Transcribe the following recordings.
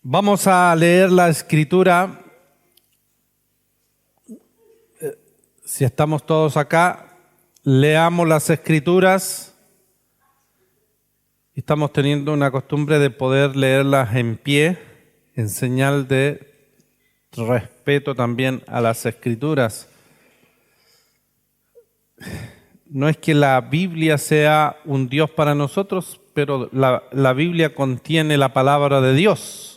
Vamos a leer la escritura. Si estamos todos acá, leamos las escrituras. Estamos teniendo una costumbre de poder leerlas en pie, en señal de respeto también a las escrituras. No es que la Biblia sea un Dios para nosotros, pero la Biblia contiene la palabra de Dios,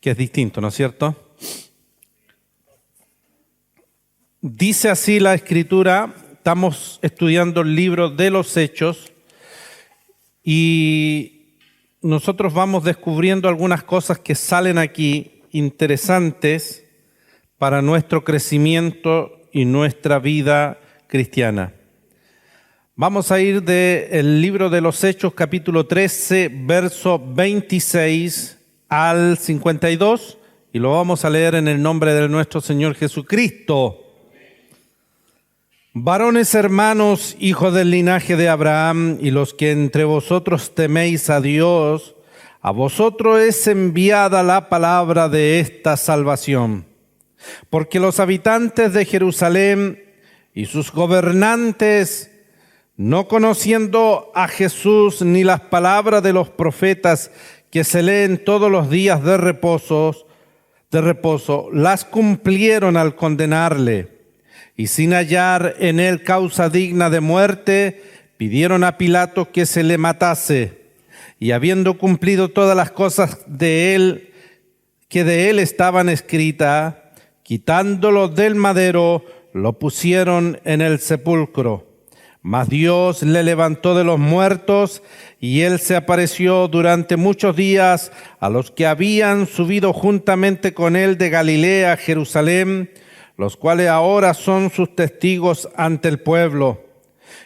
que es distinto, ¿no es cierto? Dice así la Escritura. Estamos estudiando el libro de los Hechos y nosotros vamos descubriendo algunas cosas que salen aquí interesantes para nuestro crecimiento y nuestra vida cristiana. Vamos a ir del libro de los Hechos, capítulo 13, verso 26 al 52, y lo vamos a leer en el nombre de nuestro Señor Jesucristo. Varones hermanos, hijos del linaje de Abraham, y los que entre vosotros teméis a Dios, a vosotros es enviada la palabra de esta salvación. Porque los habitantes de Jerusalén y sus gobernantes, no conociendo a Jesús ni las palabras de los profetas que se leen todos los días de reposo, las cumplieron al condenarle, y sin hallar en él causa digna de muerte, pidieron a Pilato que se le matase, y habiendo cumplido todas las cosas de él, que de él estaban escritas, quitándolo del madero, lo pusieron en el sepulcro. Mas Dios le levantó de los muertos, y él se apareció durante muchos días a los que habían subido juntamente con él de Galilea a Jerusalén, los cuales ahora son sus testigos ante el pueblo.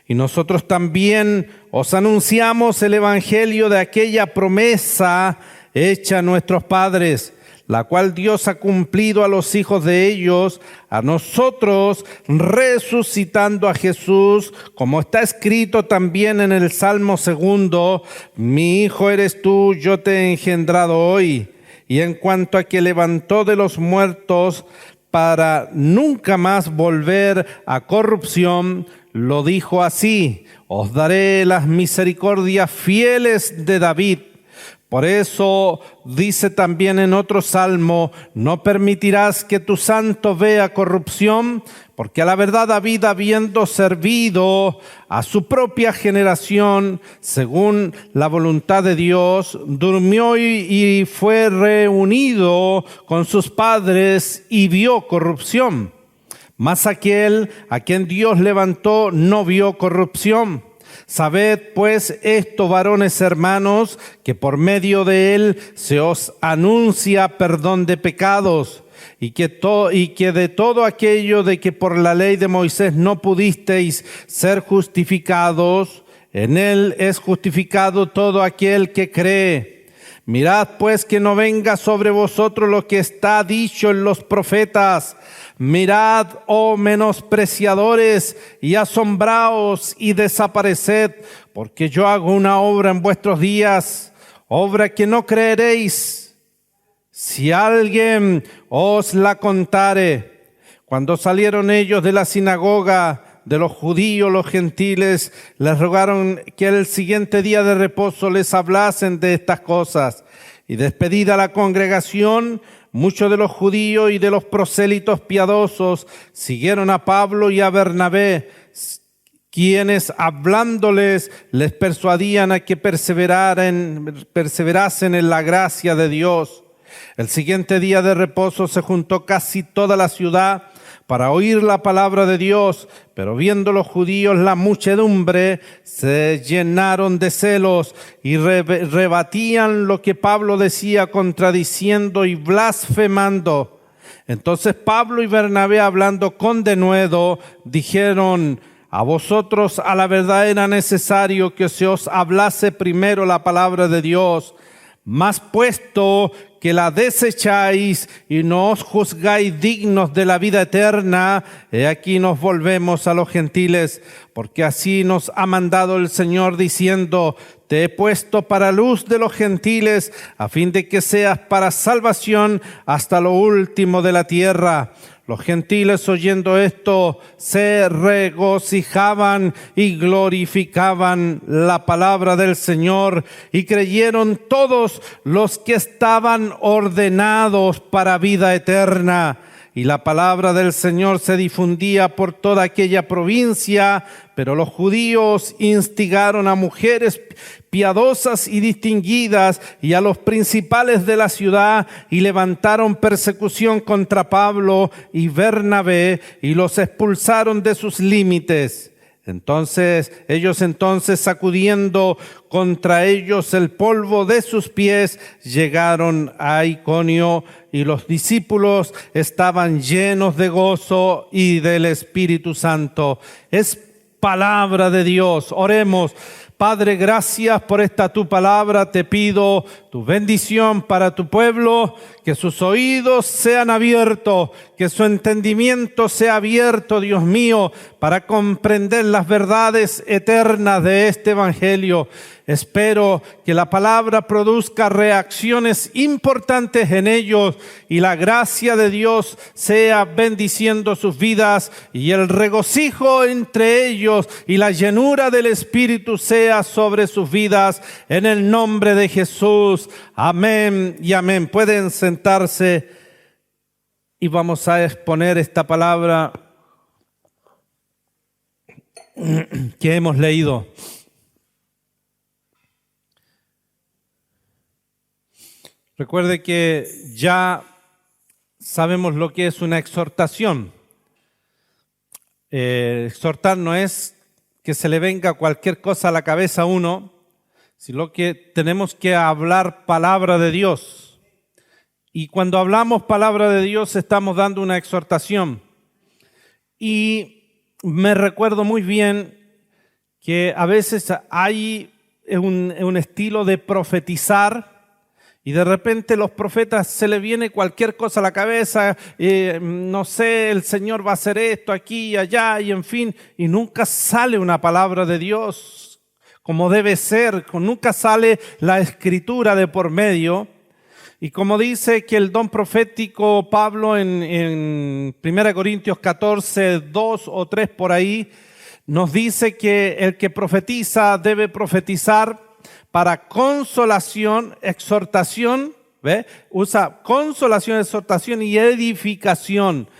Y nosotros también os anunciamos el evangelio de aquella promesa hecha a nuestros padres, la cual Dios ha cumplido a los hijos de ellos, a nosotros resucitando a Jesús, como está escrito también en el Salmo 2, mi hijo eres tú, yo te he engendrado hoy. Y en cuanto a que levantó de los muertos para nunca más volver a corrupción, lo dijo así: os daré las misericordias fieles de David. Por eso dice también en otro salmo: no permitirás que tu santo vea corrupción, porque a la verdad David, habiendo servido a su propia generación según la voluntad de Dios, durmió y fue reunido con sus padres y vio corrupción. Mas aquel a quien Dios levantó no vio corrupción. Sabed pues esto, varones hermanos, que por medio de él se os anuncia perdón de pecados, y que de todo aquello de que por la ley de Moisés no pudisteis ser justificados, en él es justificado todo aquel que cree. Mirad pues que no venga sobre vosotros lo que está dicho en los profetas: mirad, oh menospreciadores, y asombraos y desapareced, porque yo hago una obra en vuestros días, obra que no creeréis, si alguien os la contare. Cuando salieron ellos de la sinagoga de los judíos, los gentiles les rogaron que el siguiente día de reposo les hablasen de estas cosas. Y despedida la congregación, muchos de los judíos y de los prosélitos piadosos siguieron a Pablo y a Bernabé, quienes hablándoles les persuadían a que perseverasen en la gracia de Dios. El siguiente día de reposo se juntó casi toda la ciudad para oír la palabra de Dios, pero viendo los judíos la muchedumbre, se llenaron de celos y rebatían lo que Pablo decía, contradiciendo y blasfemando. Entonces Pablo y Bernabé, hablando con denuedo, dijeron: a vosotros a la verdad era necesario que se os hablase primero la palabra de Dios, mas puesto que la desecháis y no os juzgáis dignos de la vida eterna, he aquí nos volvemos a los gentiles, porque así nos ha mandado el Señor diciendo: te he puesto para luz de los gentiles, a fin de que seas para salvación hasta lo último de la tierra. Los gentiles, oyendo esto, se regocijaban y glorificaban la palabra del Señor, y creyeron todos los que estaban ordenados para vida eterna. Y la palabra del Señor se difundía por toda aquella provincia, pero los judíos instigaron a mujeres piadosas y distinguidas y a los principales de la ciudad, y levantaron persecución contra Pablo y Bernabé y los expulsaron de sus límites. Ellos sacudiendo contra ellos el polvo de sus pies, llegaron a Iconio, y los discípulos estaban llenos de gozo y del Espíritu Santo. Es palabra de Dios. Oremos. Padre, gracias por esta tu palabra. Te pido tu bendición para tu pueblo, que sus oídos sean abiertos, que su entendimiento sea abierto, Dios mío, para comprender las verdades eternas de este evangelio. Espero que la palabra produzca reacciones importantes en ellos, y la gracia de Dios sea bendiciendo sus vidas, y el regocijo entre ellos y la llenura del Espíritu sea sobre sus vidas, en el nombre de Jesús. Amén y amén. Pueden sentarse y vamos a exponer esta palabra que hemos leído. Recuerde que ya sabemos lo que es una exhortación. Exhortar no es que se le venga cualquier cosa a la cabeza a uno, sino que tenemos que hablar palabra de Dios. Y cuando hablamos palabra de Dios estamos dando una exhortación. Y me recuerdo muy bien que a veces hay un estilo de profetizar, y de repente los profetas se les viene cualquier cosa a la cabeza, no sé, el Señor va a hacer esto aquí y allá, y en fin, y nunca sale una palabra de Dios como debe ser, nunca sale la Escritura de por medio. Y como dice que el don profético Pablo en 1 Corintios 14, 2 o 3 por ahí, nos dice que el que profetiza debe profetizar para consolación, exhortación, ¿ve? Usa consolación, exhortación y edificación.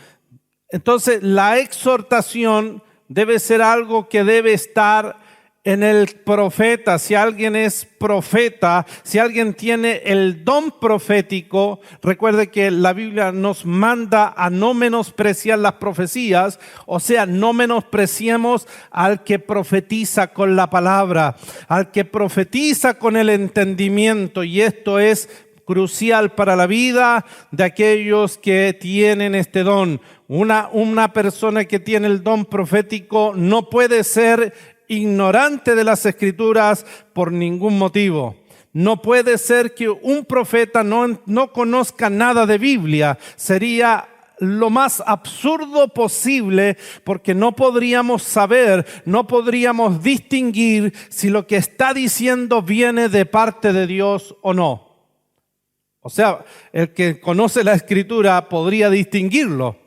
Entonces, la exhortación debe ser algo que debe estar en el profeta. Si alguien es profeta, si alguien tiene el don profético, recuerde que la Biblia nos manda a no menospreciar las profecías, o sea, no menospreciemos al que profetiza con la palabra, al que profetiza con el entendimiento, y esto es crucial para la vida de aquellos que tienen este don. Una persona que tiene el don profético no puede ser ignorante de las Escrituras por ningún motivo. No puede ser que un profeta no conozca nada de Biblia. Sería lo más absurdo posible, porque no podríamos saber, no podríamos distinguir si lo que está diciendo viene de parte de Dios o no. O sea, el que conoce la Escritura podría distinguirlo,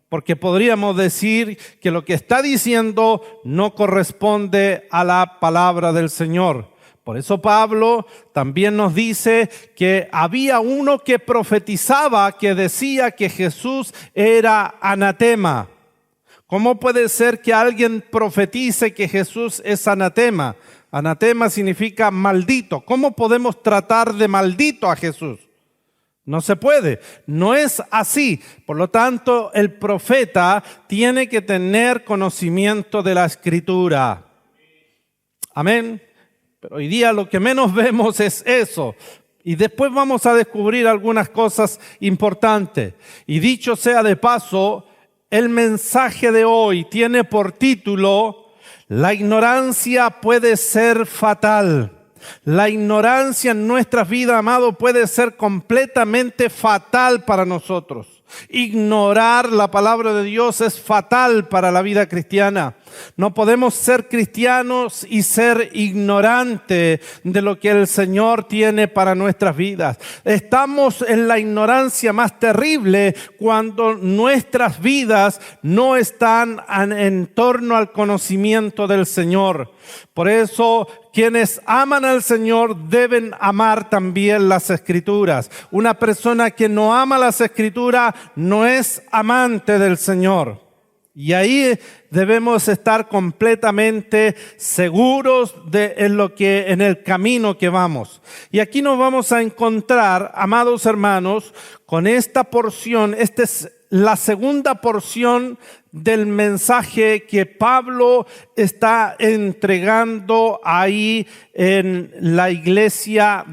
porque podríamos decir que lo que está diciendo no corresponde a la palabra del Señor. Por eso Pablo también nos dice que había uno que profetizaba, que decía que Jesús era anatema. ¿Cómo puede ser que alguien profetice que Jesús es anatema? Anatema significa maldito. ¿Cómo podemos tratar de maldito a Jesús? No se puede, no es así. Por lo tanto, el profeta tiene que tener conocimiento de la Escritura. Amén. Pero hoy día lo que menos vemos es eso. Y después vamos a descubrir algunas cosas importantes. Y dicho sea de paso, el mensaje de hoy tiene por título: la ignorancia puede ser fatal. La ignorancia en nuestras vidas, amado, puede ser completamente fatal para nosotros. Ignorar la palabra de Dios es fatal para la vida cristiana. No podemos ser cristianos y ser ignorantes de lo que el Señor tiene para nuestras vidas. Estamos en la ignorancia más terrible cuando nuestras vidas no están en torno al conocimiento del Señor. Por eso, quienes aman al Señor deben amar también las Escrituras. Una persona que no ama las Escrituras no es amante del Señor. Y ahí debemos estar completamente seguros en el camino que vamos. Y aquí nos vamos a encontrar, amados hermanos, con esta porción. Esta es la segunda porción del mensaje que Pablo está entregando ahí en la iglesia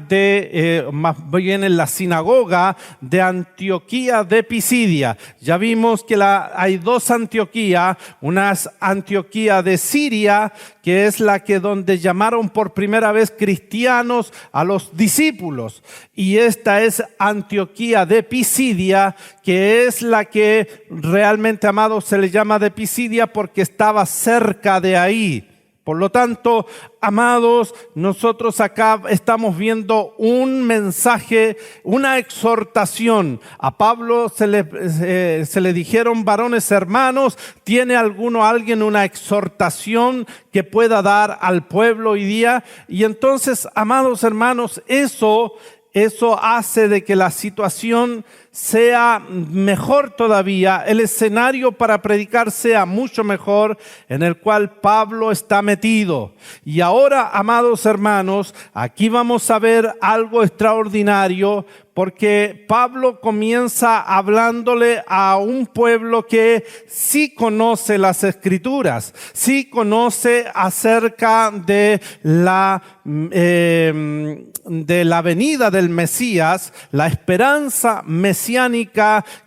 más bien en la sinagoga de Antioquía de Pisidia. Ya vimos que hay dos Antioquías, una es Antioquía de Siria, que es la que donde llamaron por primera vez cristianos a los discípulos, y esta es Antioquía de Pisidia, que es la que realmente, amados, se le llama de Pisidia porque estaba cerca de ahí. Por lo tanto, amados, nosotros acá estamos viendo un mensaje, una exhortación. A Pablo se le dijeron: varones hermanos, ¿tiene alguien una exhortación que pueda dar al pueblo hoy día? Y entonces, amados hermanos, eso hace de que la situación sea mejor todavía, el escenario para predicar sea mucho mejor, en el cual Pablo está metido. Y ahora, amados hermanos, aquí vamos a ver algo extraordinario, porque Pablo comienza hablándole a un pueblo que sí conoce las Escrituras, sí conoce acerca de la venida del Mesías, la esperanza mesiánica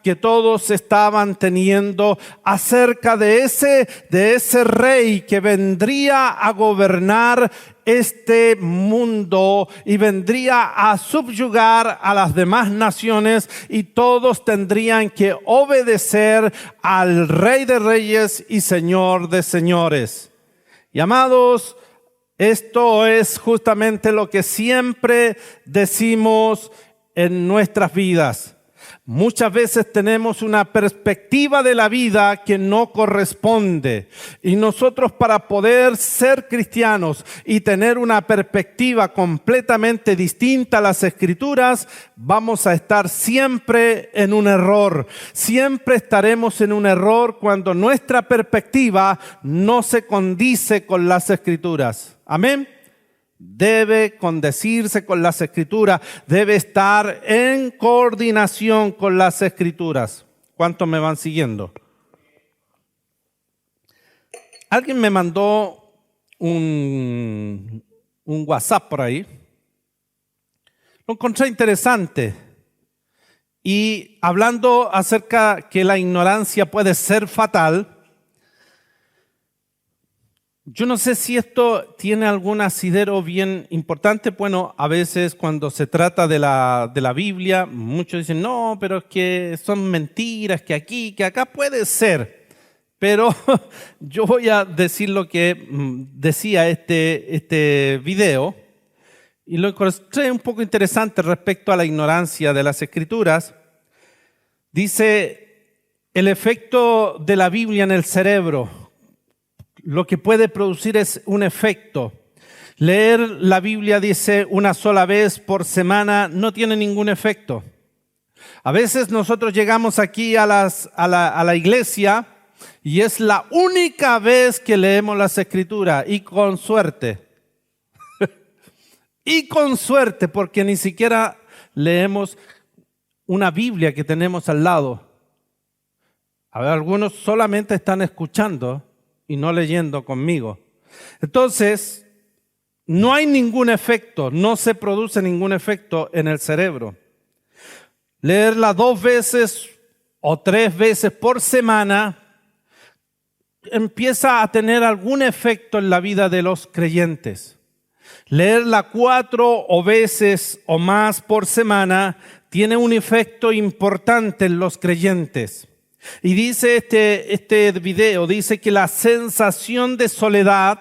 que todos estaban teniendo acerca de ese rey que vendría a gobernar este mundo y vendría a subyugar a las demás naciones, y todos tendrían que obedecer al Rey de Reyes y Señor de Señores. Y amados, esto es justamente lo que siempre decimos en nuestras vidas. Muchas veces tenemos una perspectiva de la vida que no corresponde, y nosotros, para poder ser cristianos y tener una perspectiva completamente distinta a las Escrituras, vamos a estar siempre en un error. Siempre estaremos en un error cuando nuestra perspectiva no se condice con las Escrituras. Amén. Debe condecirse con las Escrituras, debe estar en coordinación con las Escrituras. ¿Cuántos me van siguiendo? Alguien me mandó un WhatsApp por ahí. Lo encontré interesante. Y hablando acerca que la ignorancia puede ser fatal, yo no sé si esto tiene algún asidero bien importante. Bueno, a veces cuando se trata de la Biblia, muchos dicen: no, pero es que son mentiras, que aquí, que acá. Puede ser. Pero yo voy a decir lo que decía este video, y lo encontré un poco interesante respecto a la ignorancia de las Escrituras. Dice: el efecto de la Biblia en el cerebro. Lo que puede producir es un efecto. Leer la Biblia, dice, una sola vez por semana no tiene ningún efecto. A veces nosotros llegamos aquí a la iglesia y es la única vez que leemos las Escrituras, y con suerte. Y con suerte, porque ni siquiera leemos una Biblia que tenemos al lado. A ver, algunos solamente están escuchando y no leyendo conmigo. Entonces, no hay ningún efecto, no se produce ningún efecto en el cerebro. Leerla 2 veces o 3 veces por semana empieza a tener algún efecto en la vida de los creyentes. Leerla 4 o veces o más por semana tiene un efecto importante en los creyentes. Y dice este video, dice que la sensación de soledad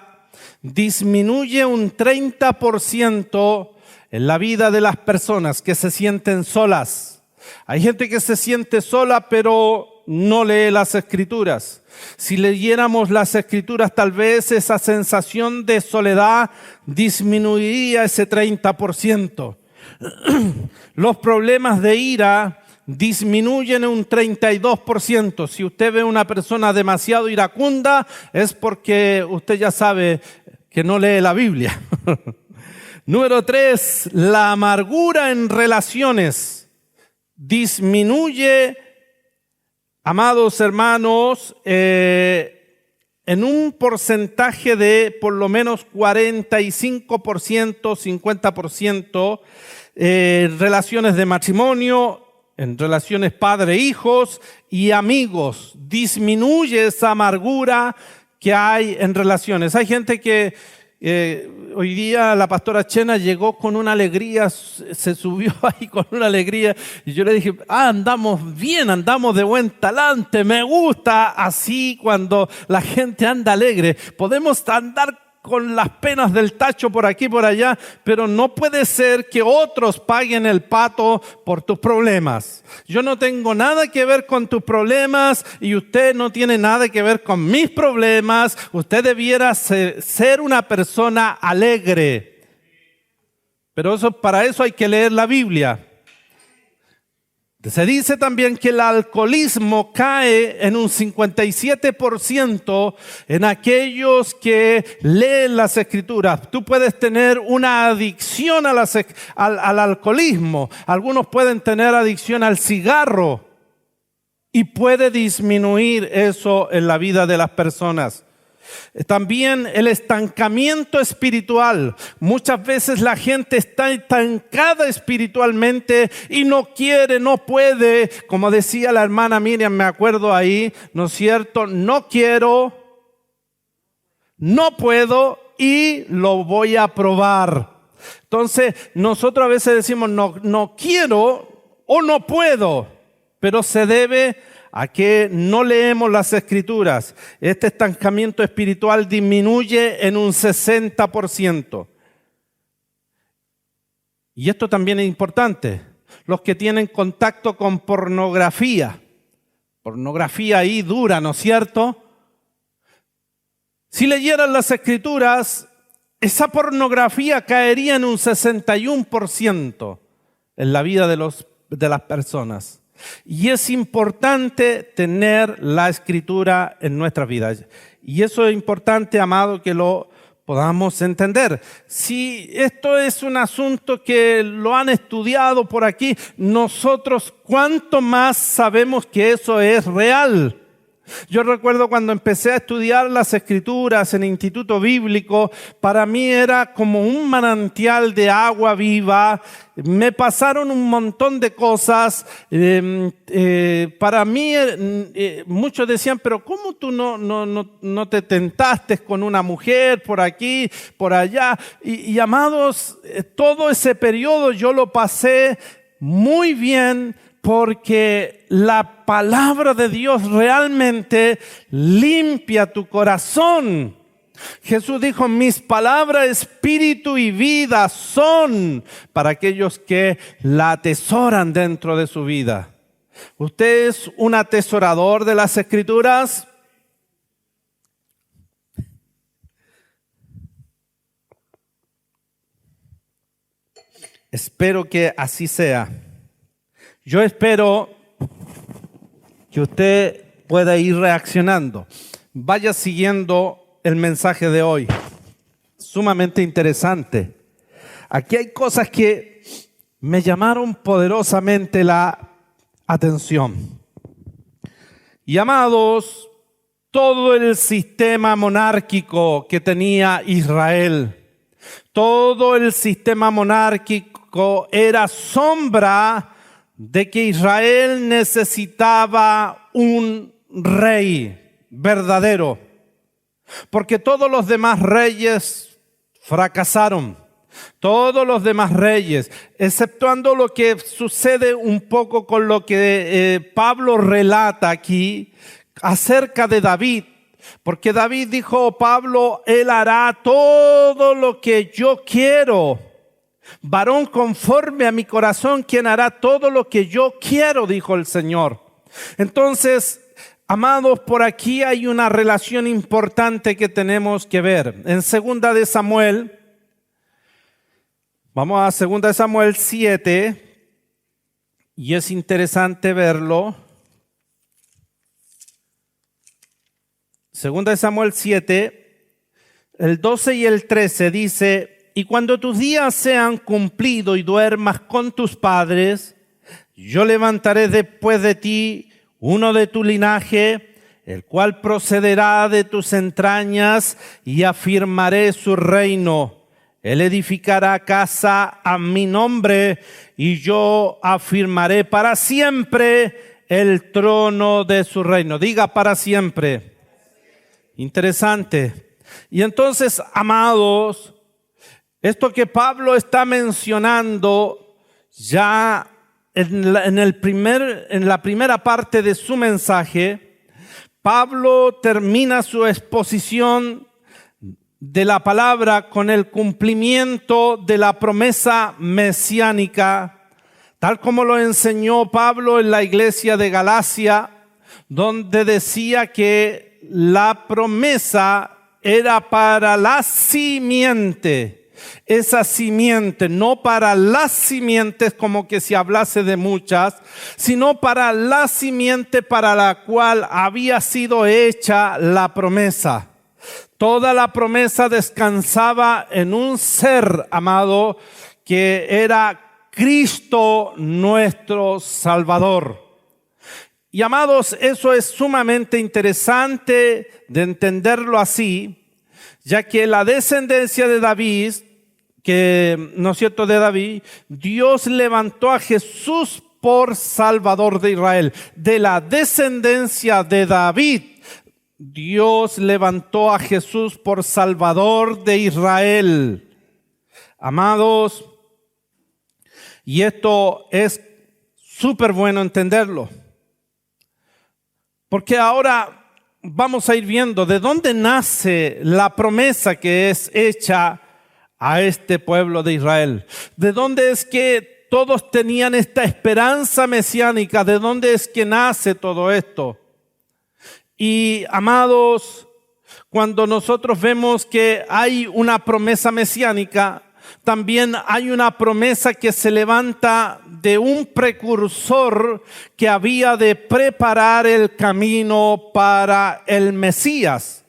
disminuye un 30% en la vida de las personas que se sienten solas. Hay gente que se siente sola, pero no lee las Escrituras. Si leyéramos las Escrituras, tal vez esa sensación de soledad disminuiría ese 30%. Los problemas de ira disminuyen un 32%. Si usted ve una persona demasiado iracunda, es porque usted ya sabe que no lee la Biblia. Número 3, la amargura en relaciones disminuye, amados hermanos, en un porcentaje de por lo menos 45%, 50%, relaciones de matrimonio, en relaciones padre-hijos y amigos. Disminuye esa amargura que hay en relaciones. Hay gente que hoy día la pastora Chena llegó con una alegría, se subió ahí con una alegría y yo le dije, andamos bien, andamos de buen talante, me gusta así cuando la gente anda alegre. Podemos andar con las penas del tacho por aquí y por allá, pero no puede ser que otros paguen el pato por tus problemas. Yo no tengo nada que ver con tus problemas y usted no tiene nada que ver con mis problemas. Usted debiera ser una persona alegre. Pero para eso hay que leer la Biblia. Se dice también que el alcoholismo cae en un 57% en aquellos que leen las Escrituras. Tú puedes tener una adicción al alcoholismo. Algunos pueden tener adicción al cigarro y puede disminuir eso en la vida de las personas. También el estancamiento espiritual. Muchas veces la gente está estancada espiritualmente y no quiere, no puede. Como decía la hermana Miriam, me acuerdo ahí, ¿no es cierto? No quiero, no puedo y lo voy a probar. Entonces nosotros a veces decimos no quiero o no puedo, pero se debe a que no leemos las Escrituras. Este estancamiento espiritual disminuye en un 60%. Y esto también es importante. Los que tienen contacto con pornografía ahí dura, ¿no es cierto? Si leyeran las Escrituras, esa pornografía caería en un 61% en la vida de las personas. Y es importante tener la Escritura en nuestras vidas. Y eso es importante, amado, que lo podamos entender. Si esto es un asunto que lo han estudiado por aquí, nosotros cuánto más sabemos que eso es real. Yo recuerdo cuando empecé a estudiar las Escrituras en el Instituto Bíblico, para mí era como un manantial de agua viva. Me pasaron un montón de cosas. Para mí, muchos decían, pero ¿cómo tú no te tentaste con una mujer por aquí, por allá? Y amados, todo ese periodo yo lo pasé muy bien, porque la palabra de Dios realmente limpia tu corazón. Jesús dijo, mis palabras, espíritu y vida son para aquellos que la atesoran dentro de su vida. ¿Usted es un atesorador de las Escrituras? Espero que así sea. Yo espero que usted pueda ir reaccionando. Vaya siguiendo el mensaje de hoy. Sumamente interesante. Aquí hay cosas que me llamaron poderosamente la atención. Y amados, todo el sistema monárquico que tenía Israel, todo el sistema monárquico era sombra de que Israel necesitaba un rey verdadero, porque todos los demás reyes fracasaron. Todos los demás reyes, exceptuando lo que sucede un poco con lo que Pablo relata aquí acerca de David. Porque David dijo, Pablo, él hará todo lo que yo quiero. Varón conforme a mi corazón, quien hará todo lo que yo quiero, dijo el Señor. Entonces, amados, por aquí hay una relación importante que tenemos que ver. En 2 de Samuel, vamos a 2 de Samuel 7, y es interesante verlo. 2 de Samuel 7, el 12 y el 13 dice, y cuando tus días sean cumplidos y duermas con tus padres, yo levantaré después de ti uno de tu linaje, el cual procederá de tus entrañas, y afirmaré su reino. Él edificará casa a mi nombre, y yo afirmaré para siempre el trono de su reino. Diga para siempre. Interesante. Y entonces, amados, esto que Pablo está mencionando ya en la primera parte de su mensaje, Pablo termina su exposición de la palabra con el cumplimiento de la promesa mesiánica, tal como lo enseñó Pablo en la iglesia de Galacia, donde decía que la promesa era para la simiente. Esa simiente, no para las simientes como que se hablase de muchas, sino para la simiente para la cual había sido hecha la promesa. Toda la promesa descansaba en un ser, amado, que era Cristo nuestro Salvador. Y amados, eso es sumamente interesante de entenderlo así, ya que la descendencia de David, ¿no es cierto?, de David, Dios levantó a Jesús por Salvador de Israel. De la descendencia de David, Dios levantó a Jesús por Salvador de Israel. Amados, y esto es súper bueno entenderlo. Porque ahora vamos a ir viendo de dónde nace la promesa que es hecha a este pueblo de Israel. De dónde es que todos tenían esta esperanza mesiánica, de dónde es que nace todo esto. Y amados, cuando nosotros vemos que hay una promesa mesiánica, también hay una promesa que se levanta de un precursor que había de preparar el camino para el Mesías.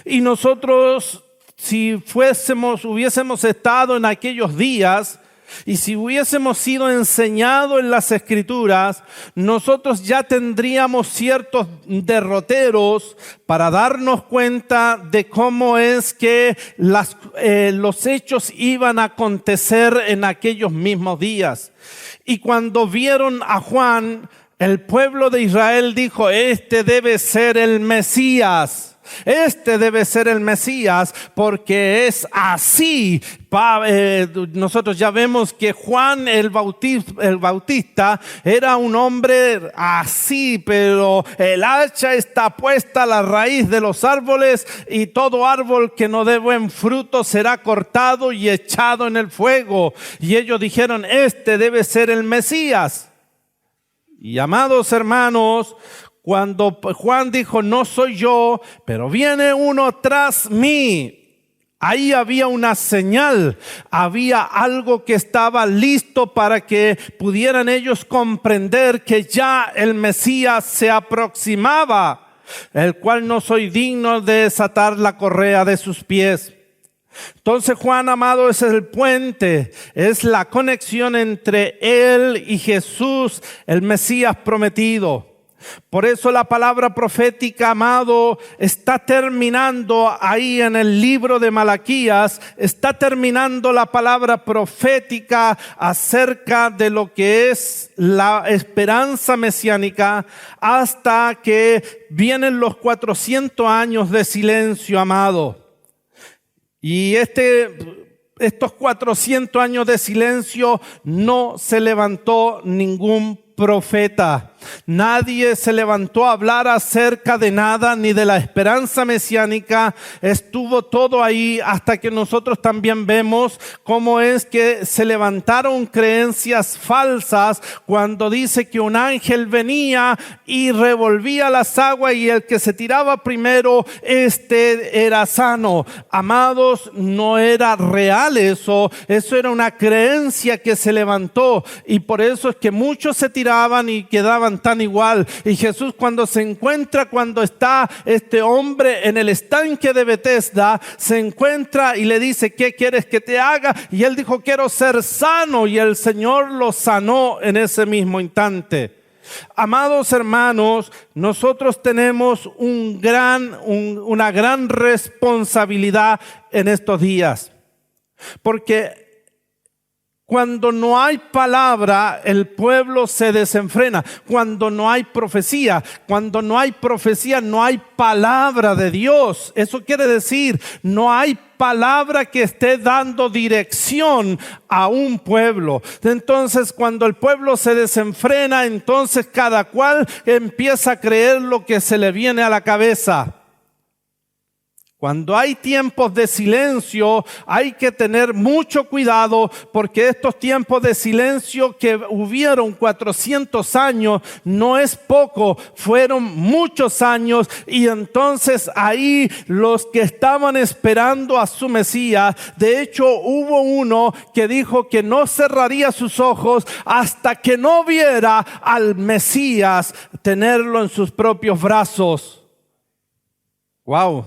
Y nosotros, si hubiésemos estado en aquellos días, y si hubiésemos sido enseñados en las Escrituras, nosotros ya tendríamos ciertos derroteros para darnos cuenta de cómo es que los hechos iban a acontecer en aquellos mismos días. Y cuando vieron a Juan, el pueblo de Israel dijo, este debe ser el Mesías. Este debe ser el Mesías, porque es así. Nosotros ya vemos que Juan el Bautista era un hombre así, pero el hacha está puesta a la raíz de los árboles, y todo árbol que no dé buen fruto será cortado y echado en el fuego. Y ellos dijeron, este debe ser el Mesías. Y amados hermanos, cuando Juan dijo, no soy yo, pero viene uno tras mí, ahí había una señal, había algo que estaba listo para que pudieran ellos comprender que ya el Mesías se aproximaba, el cual no soy digno de desatar la correa de sus pies. Entonces Juan, amado, es el puente, es la conexión entre él y Jesús, el Mesías prometido. Por eso la palabra profética, amado, está terminando ahí en el libro de Malaquías, está terminando la palabra profética acerca de lo que es la esperanza mesiánica, hasta que vienen los 400 años de silencio, amado. Y estos 400 años de silencio no se levantó ningún profeta. Nadie se levantó a hablar acerca de nada, ni de la esperanza mesiánica. Estuvo todo ahí hasta que nosotros también vemos cómo es que se levantaron creencias falsas cuando dice que un ángel venía y revolvía las aguas y el que se tiraba primero, era sano. Amados, no era real eso era una creencia que se levantó y por eso es que muchos se tiraban y quedaban tan igual. Y Jesús cuando está este hombre en el estanque de Betesda, se encuentra y le dice: ¿qué quieres que te haga? Y él dijo: quiero ser sano, y el Señor lo sanó en ese mismo instante. Amados hermanos, nosotros tenemos una gran responsabilidad en estos días, porque cuando no hay palabra, el pueblo se desenfrena. Cuando no hay profecía, no hay palabra de Dios. Eso quiere decir, no hay palabra que esté dando dirección a un pueblo. Entonces, cuando el pueblo se desenfrena, entonces cada cual empieza a creer lo que se le viene a la cabeza. Cuando hay tiempos de silencio, hay que tener mucho cuidado, porque estos tiempos de silencio que hubieron 400 años no es poco, fueron muchos años, y entonces ahí los que estaban esperando a su Mesías, de hecho hubo uno que dijo que no cerraría sus ojos hasta que no viera al Mesías tenerlo en sus propios brazos. Wow.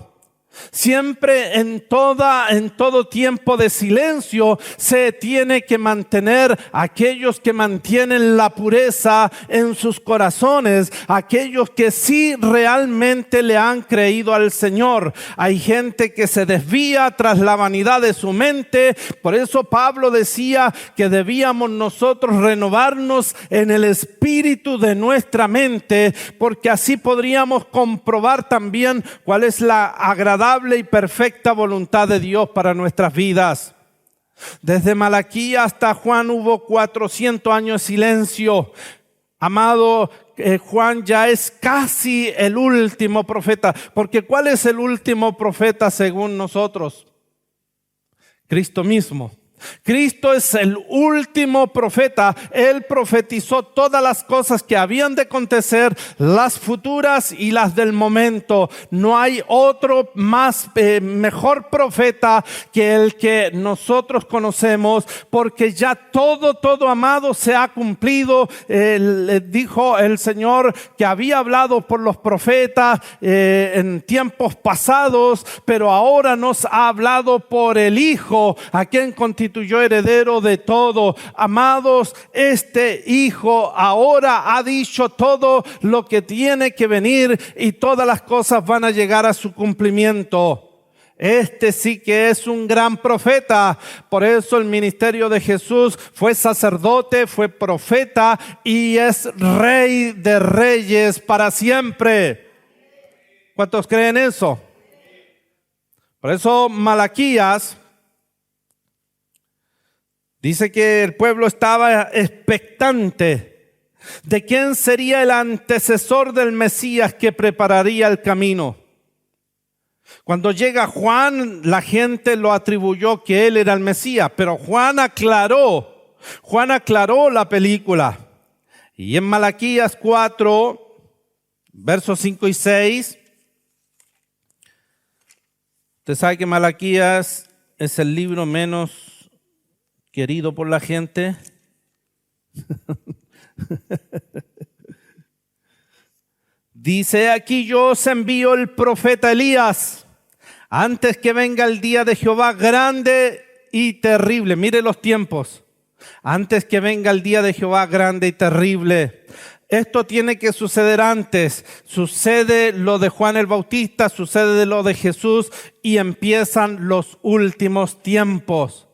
Siempre en todo tiempo de silencio se tiene que mantener aquellos que mantienen la pureza en sus corazones, aquellos que sí realmente le han creído al Señor. Hay gente que se desvía tras la vanidad de su mente. Por eso Pablo decía que debíamos nosotros renovarnos en el espíritu de nuestra mente, porque así podríamos comprobar también cuál es la agradable y perfecta voluntad de Dios para nuestras vidas. Desde Malaquías hasta Juan hubo 400 años de silencio. Amado, Juan ya es casi el último profeta, porque ¿cuál es el último profeta según nosotros? Cristo mismo. Cristo es el último profeta. Él profetizó todas las cosas que habían de acontecer, las futuras y las del momento. No hay otro mejor profeta que el que nosotros conocemos, porque ya todo, amado, se ha cumplido. Dijo el Señor que había hablado por los profetas en tiempos pasados, pero ahora nos ha hablado por el Hijo, a quien constituyó heredero de todo. Amados, este Hijo ahora ha dicho todo lo que tiene que venir, y todas las cosas van a llegar a su cumplimiento. Este sí que es un gran profeta. Por eso el ministerio de Jesús: fue sacerdote, fue profeta y es Rey de reyes para siempre. ¿Cuántos creen eso? Por eso Malaquías dice que el pueblo estaba expectante de quién sería el antecesor del Mesías que prepararía el camino. Cuando llega Juan, la gente lo atribuyó que él era el Mesías, pero Juan aclaró la película. Y en Malaquías 4, versos 5 y 6, usted sabe que Malaquías es el libro menos querido por la gente. Dice: aquí yo os envío el profeta Elías, antes que venga el día de Jehová grande y terrible. Mire los tiempos. Antes que venga el día de Jehová grande y terrible. Esto tiene que suceder antes. Sucede lo de Juan el Bautista, sucede lo de Jesús, y empiezan los últimos tiempos.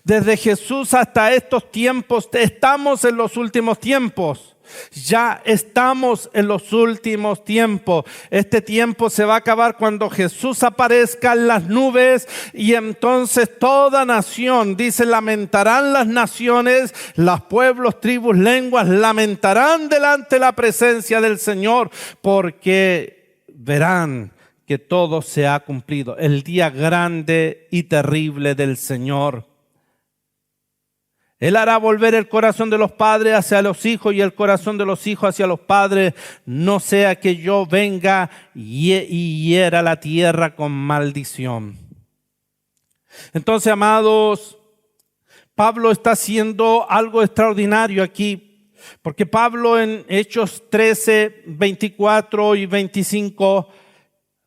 Desde Jesús hasta estos tiempos, estamos en los últimos tiempos. Ya estamos en los últimos tiempos. Este tiempo se va a acabar cuando Jesús aparezca en las nubes y entonces toda nación, dice, lamentarán las naciones, los pueblos, tribus, lenguas, lamentarán delante de la presencia del Señor, porque verán que todo se ha cumplido. El día grande y terrible del Señor. Él hará volver el corazón de los padres hacia los hijos y el corazón de los hijos hacia los padres, no sea que yo venga y hiera la tierra con maldición. Entonces, amados, Pablo está haciendo algo extraordinario aquí, porque Pablo en Hechos 13, 24 y 25,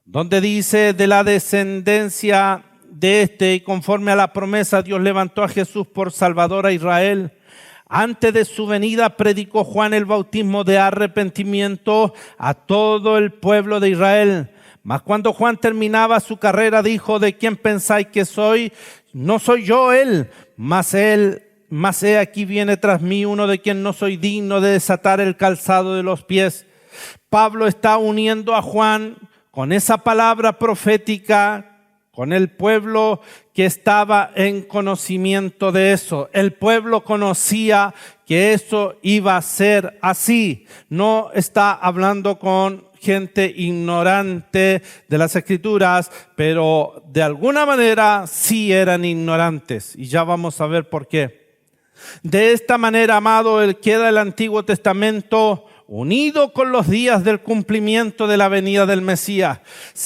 donde dice de la descendencia de este, y conforme a la promesa, Dios levantó a Jesús por Salvador a Israel. Antes de su venida predicó Juan el bautismo de arrepentimiento a todo el pueblo de Israel. Mas cuando Juan terminaba su carrera, dijo: ¿de quién pensáis que soy? No soy yo él, mas he aquí viene tras mí uno de quien no soy digno de desatar el calzado de los pies. Pablo está uniendo a Juan con esa palabra profética, con el pueblo que estaba en conocimiento de eso. El pueblo conocía que eso iba a ser así. No está hablando con gente ignorante de las Escrituras, pero de alguna manera sí eran ignorantes. Y ya vamos a ver por qué. De esta manera, amado, queda el Antiguo Testamento unido con los días del cumplimiento de la venida del Mesías.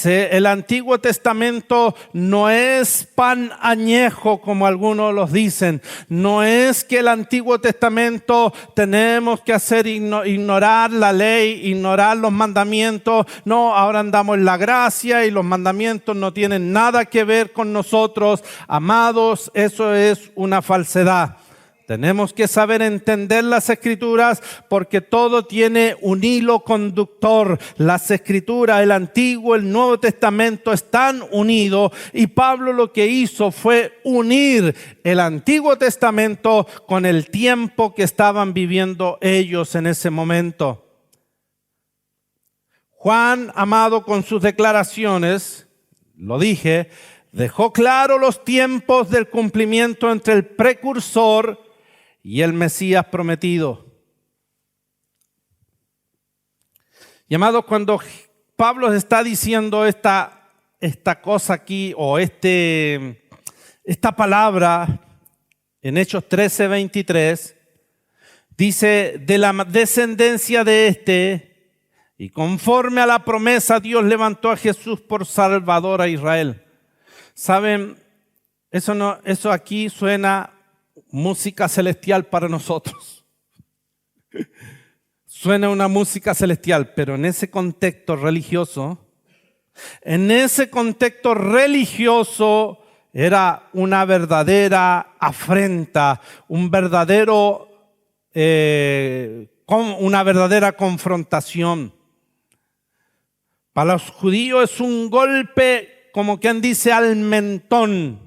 El Antiguo Testamento no es pan añejo como algunos los dicen. No es que el Antiguo Testamento tenemos que hacer ignorar la ley, ignorar los mandamientos. No, ahora andamos en la gracia y los mandamientos no tienen nada que ver con nosotros. Amados, eso es una falsedad. Tenemos que saber entender las Escrituras porque todo tiene un hilo conductor. Las Escrituras, el Antiguo, el Nuevo Testamento están unidos y Pablo lo que hizo fue unir el Antiguo Testamento con el tiempo que estaban viviendo ellos en ese momento. Juan, amado, con sus declaraciones, lo dije, dejó claro los tiempos del cumplimiento entre el precursor y el Mesías prometido. Y amados, cuando Pablo está diciendo esta cosa aquí, o esta palabra en Hechos 13, 23, dice: de la descendencia de este, y conforme a la promesa, Dios levantó a Jesús por Salvador a Israel. ¿Saben? Eso aquí suena música celestial para nosotros. Suena una música celestial, pero en ese contexto religioso era una verdadera afrenta, una verdadera confrontación. Para los judíos es un golpe, como quien dice, al mentón.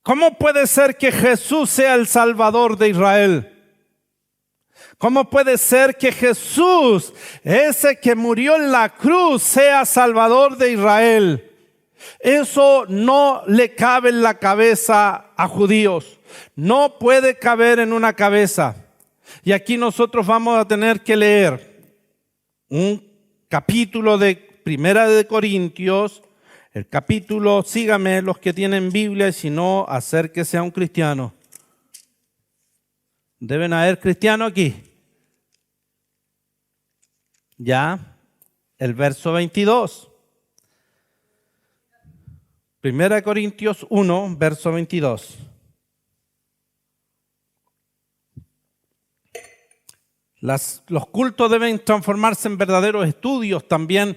¿Cómo puede ser que Jesús sea el Salvador de Israel? ¿Cómo puede ser que Jesús, ese que murió en la cruz, sea Salvador de Israel? Eso no le cabe en la cabeza a judíos. No puede caber en una cabeza. Y aquí nosotros vamos a tener que leer un capítulo de Primera de Corintios. El capítulo, síganme los que tienen Biblia, y si no, acérquese a un cristiano. Deben haber cristianos aquí. Ya, el verso 22. Primera de Corintios 1, verso 22. Los cultos deben transformarse en verdaderos estudios también,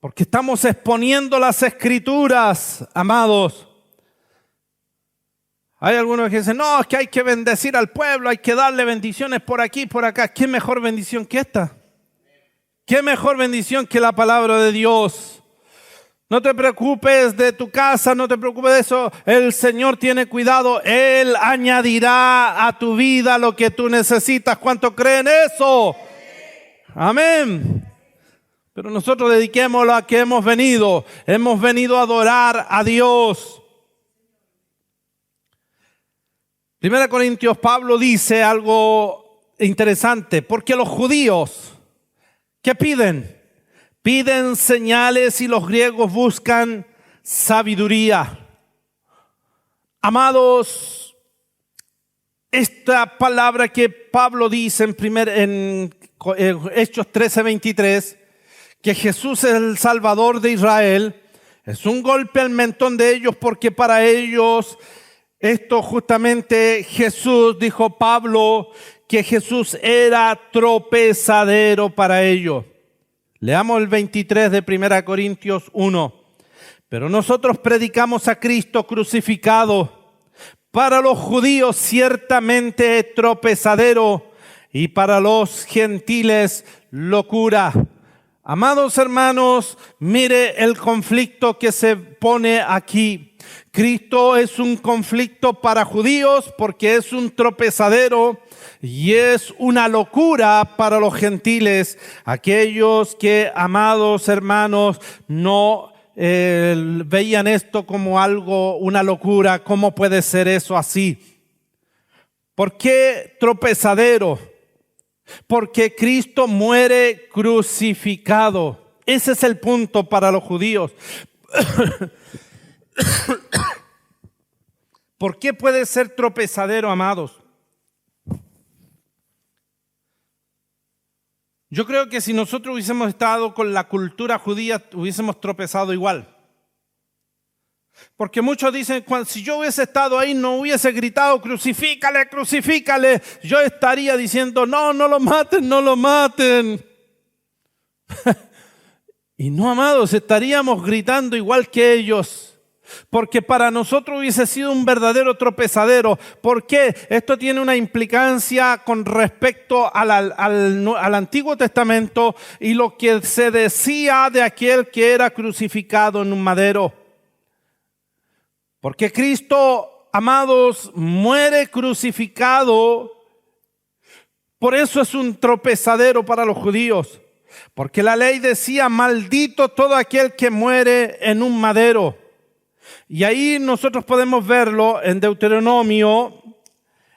porque estamos exponiendo las Escrituras, amados. Hay algunos que dicen: no, es que hay que bendecir al pueblo, hay que darle bendiciones por aquí, por acá. ¿Qué mejor bendición que esta? ¿Qué mejor bendición que la palabra de Dios? No te preocupes de tu casa, no te preocupes de eso. El Señor tiene cuidado. Él añadirá a tu vida lo que tú necesitas. ¿Cuánto creen eso? Amén. Pero nosotros dediquémoslo a que hemos venido. Hemos venido a adorar a Dios. 1 Corintios, Pablo dice algo interesante. Porque los judíos, ¿qué piden? Piden señales y los griegos buscan sabiduría. Amados, esta palabra que Pablo dice en Hechos 13:23, que Jesús es el Salvador de Israel, es un golpe al mentón de ellos, porque para ellos esto justamente Jesús, dijo Pablo, que Jesús era tropezadero para ellos. Leamos el 23 de 1 Corintios 1. Pero nosotros predicamos a Cristo crucificado, para los judíos ciertamente tropezadero y para los gentiles locura. Amados hermanos, mire el conflicto que se pone aquí. Cristo es un conflicto para judíos porque es un tropezadero y es una locura para los gentiles, aquellos que, amados hermanos, no veían esto como algo, una locura. ¿Cómo puede ser eso así? ¿Por qué tropezadero? Porque Cristo muere crucificado. Ese es el punto para los judíos. ¿Por qué puede ser tropezadero, amados? Yo creo que si nosotros hubiésemos estado con la cultura judía, hubiésemos tropezado igual. Porque muchos dicen, si yo hubiese estado ahí, no hubiese gritado, crucifícale, crucifícale. Yo estaría diciendo, no, no lo maten, no lo maten. Y no, amados, estaríamos gritando igual que ellos. Porque para nosotros hubiese sido un verdadero tropezadero. ¿Por qué? Esto tiene una implicancia con respecto al Antiguo Testamento y lo que se decía de aquel que era crucificado en un madero. Porque Cristo, amados, muere crucificado. Por eso es un tropezadero para los judíos. Porque la ley decía, maldito todo aquel que muere en un madero. Y ahí nosotros podemos verlo en Deuteronomio,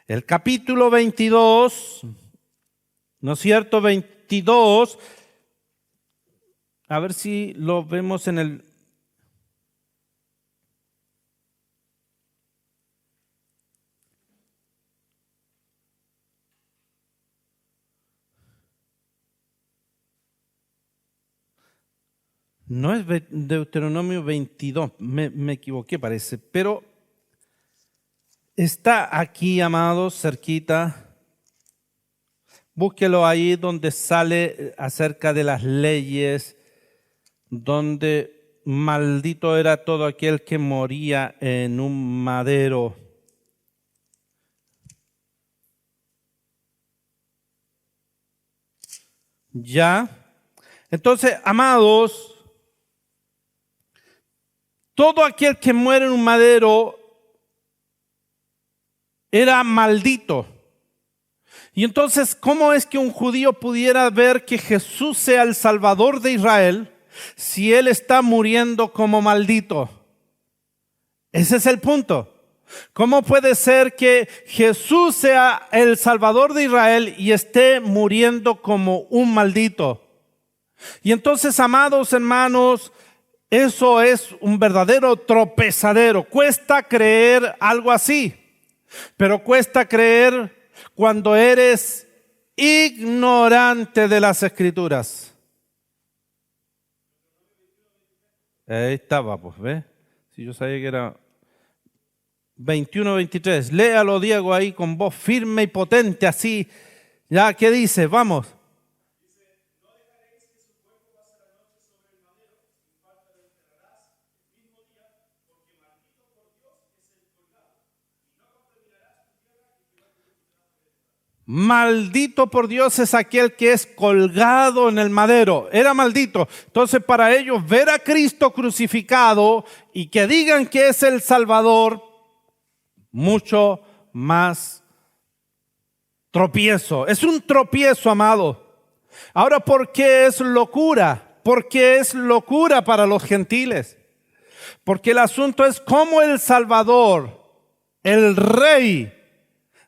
el capítulo 22, ¿no es cierto? 22. A ver si lo vemos en el... No es Deuteronomio 22, me equivoqué parece, pero está aquí, amados, cerquita. Búsquelo ahí donde sale acerca de las leyes, donde maldito era todo aquel que moría en un madero. ¿Ya? Entonces, amados, todo aquel que muere en un madero era maldito. Y entonces, ¿cómo es que un judío pudiera ver que Jesús sea el Salvador de Israel si él está muriendo como maldito? Ese es el punto. ¿Cómo puede ser que Jesús sea el Salvador de Israel y esté muriendo como un maldito? Y entonces, amados hermanos, eso es un verdadero tropezadero. Cuesta creer algo así, pero cuesta creer cuando eres ignorante de las Escrituras. Ahí estaba, pues, ¿ves? Si yo sabía que era 21-23. Léalo, Diego, ahí con voz firme y potente, así. ¿Ya qué dice? Vamos. Maldito por Dios es aquel que es colgado en el madero. Era maldito. Entonces, para ellos, ver a Cristo crucificado y que digan que es el Salvador, mucho más tropiezo. Es un tropiezo, amado. Ahora, ¿por qué es locura? ¿Por qué es locura para los gentiles? Porque el asunto es cómo el Salvador, el Rey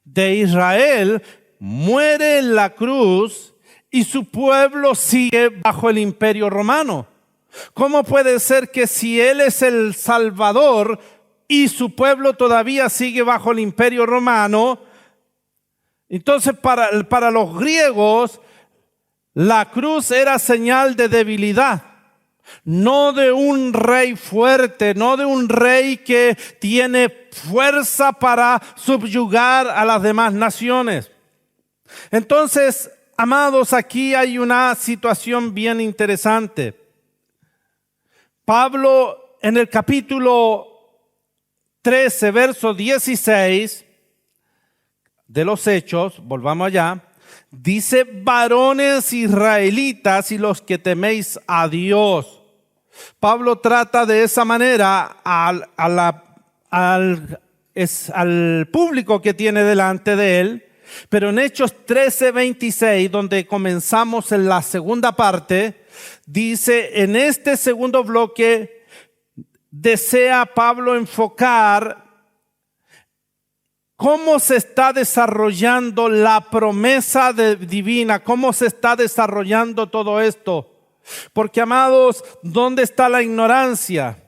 de Israel, muere en la cruz y su pueblo sigue bajo el imperio romano. ¿Cómo puede ser que si Él es el Salvador y su pueblo todavía sigue bajo el imperio romano? Entonces para los griegos la cruz era señal de debilidad, no de un rey fuerte, no de un rey que tiene fuerza para subyugar a las demás naciones. Entonces, amados, aquí hay una situación bien interesante. Pablo, en el capítulo 13, verso 16 de los Hechos, volvamos allá, dice: varones israelitas y los que teméis a Dios. Pablo trata de esa manera al público que tiene delante de él. Pero en Hechos 13:26, donde comenzamos en la segunda parte, dice, en este segundo bloque, desea Pablo enfocar cómo se está desarrollando la promesa divina, cómo se está desarrollando todo esto. Porque, amados, ¿dónde está la ignorancia?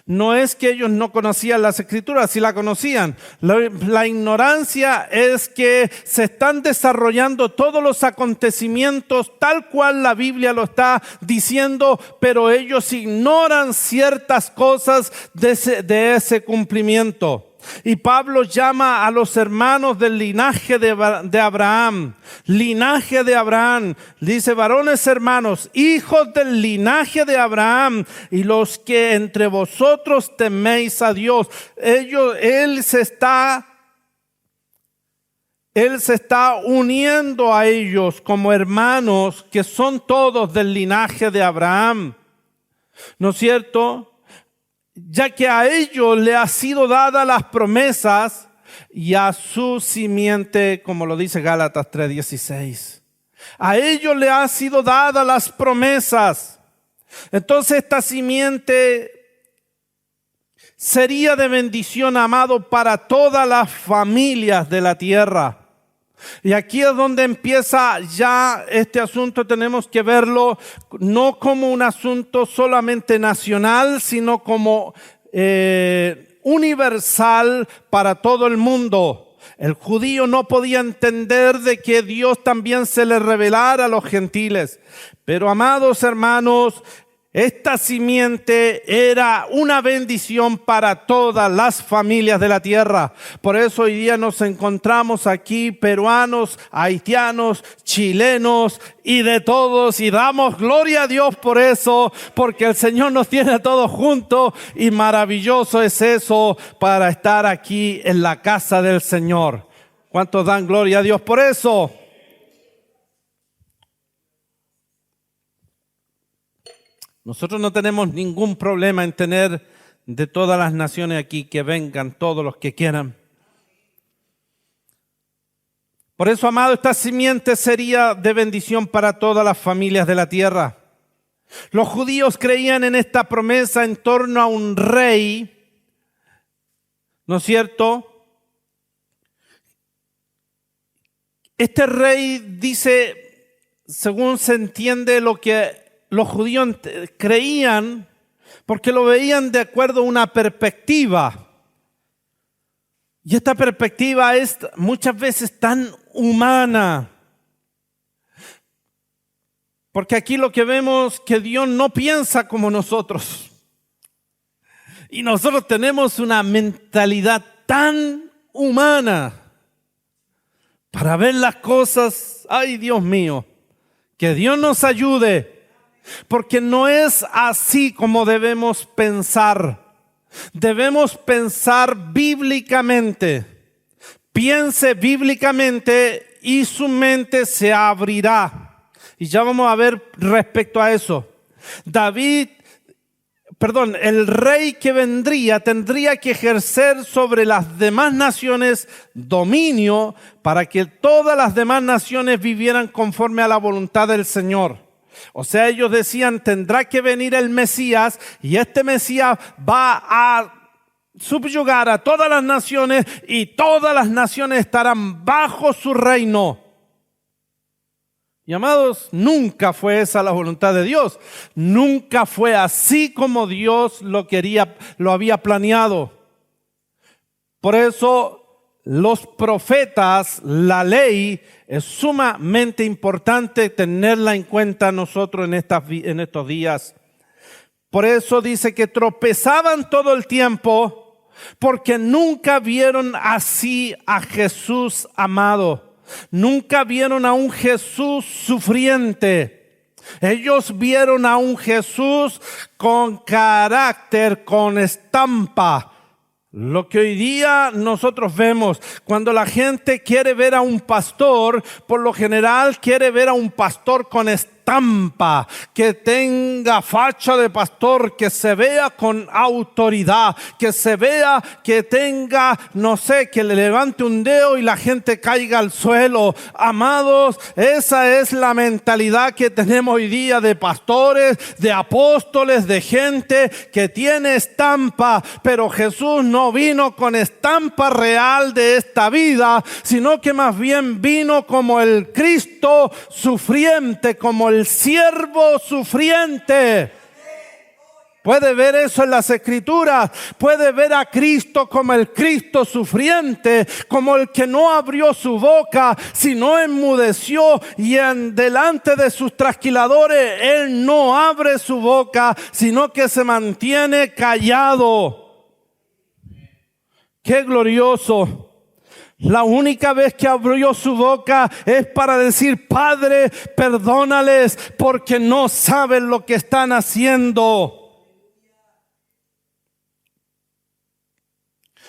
No es que ellos no conocían las Escrituras, sí la conocían. La ignorancia es que se están desarrollando todos los acontecimientos tal cual la Biblia lo está diciendo, pero ellos ignoran ciertas cosas de ese cumplimiento. Y Pablo llama a los hermanos del linaje de Abraham. Linaje de Abraham. Dice: varones hermanos, hijos del linaje de Abraham, y los que entre vosotros teméis a Dios. Él se está uniendo a ellos como hermanos que son todos del linaje de Abraham. ¿No es cierto? Ya que a ellos le ha sido dadas las promesas y a su simiente, como lo dice Gálatas 3:16. A ellos le ha sido dadas las promesas. Entonces esta simiente sería de bendición, amado, para todas las familias de la tierra. Y aquí es donde empieza ya este asunto. Tenemos que verlo no como un asunto solamente nacional, sino como universal para todo el mundo. El judío no podía entender de que Dios también se le revelara a los gentiles. Pero, amados hermanos, esta simiente era una bendición para todas las familias de la tierra. Por eso hoy día nos encontramos aquí peruanos, haitianos, chilenos y de todos. Y damos gloria a Dios por eso, porque el Señor nos tiene a todos juntos. Y maravilloso es eso para estar aquí en la casa del Señor. ¿Cuántos dan gloria a Dios por eso? Nosotros no tenemos ningún problema en tener de todas las naciones aquí, que vengan todos los que quieran. Por eso, amado, esta simiente sería de bendición para todas las familias de la tierra. Los judíos creían en esta promesa en torno a un rey, ¿no es cierto? Este rey dice, según se entiende, lo que los judíos creían, porque lo veían de acuerdo a una perspectiva. Y esta perspectiva es muchas veces tan humana. Porque aquí lo que vemos es que Dios no piensa como nosotros. Y nosotros tenemos una mentalidad tan humana para ver las cosas. Ay, Dios mío, que Dios nos ayude. Porque no es así como debemos pensar. Debemos pensar bíblicamente. piense bíblicamente y su mente se abrirá. Y ya vamos a ver respecto a eso. El rey que vendría tendría que ejercer sobre las demás naciones dominio para que todas las demás naciones vivieran conforme a la voluntad del Señor. O sea, ellos decían, tendrá que venir el Mesías y este Mesías va a subyugar a todas las naciones y todas las naciones estarán bajo su reino. Y amados, nunca fue esa la voluntad de Dios. Nunca fue así como Dios lo quería, lo había planeado. Por eso los profetas, la ley, es sumamente importante tenerla en cuenta nosotros en estos días. Por eso dice que tropezaban todo el tiempo porque nunca vieron así a Jesús amado. Nunca vieron a un Jesús sufriente. Ellos vieron a un Jesús con carácter, con estampa. Lo que hoy día nosotros vemos, cuando la gente quiere ver a un pastor, por lo general quiere ver a un pastor con estampa, que tenga facha de pastor, que se vea con autoridad, que se vea que tenga, que le levante un dedo y la gente caiga al suelo. Amados, esa es la mentalidad que tenemos hoy día de pastores, de apóstoles, de gente que tiene estampa, pero Jesús no vino con estampa real de esta vida, sino que más bien vino como el Cristo sufriente, como el siervo sufriente. Puede ver eso en las Escrituras. Puede ver a Cristo como el Cristo sufriente, como el que no abrió su boca, sino enmudeció, y delante de sus trasquiladores Él no abre su boca, sino que se mantiene callado. ¡Qué glorioso! La única vez que abrió su boca es para decir: Padre, perdónales porque no saben lo que están haciendo.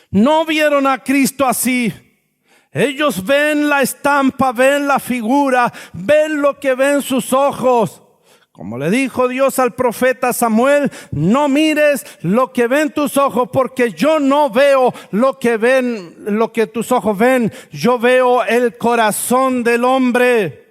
No vieron a Cristo así. Ellos ven la estampa, ven la figura, ven lo que ven sus ojos. Como le dijo Dios al profeta Samuel: no mires lo que ven tus ojos, porque yo no veo lo que tus ojos ven. Yo veo el corazón del hombre.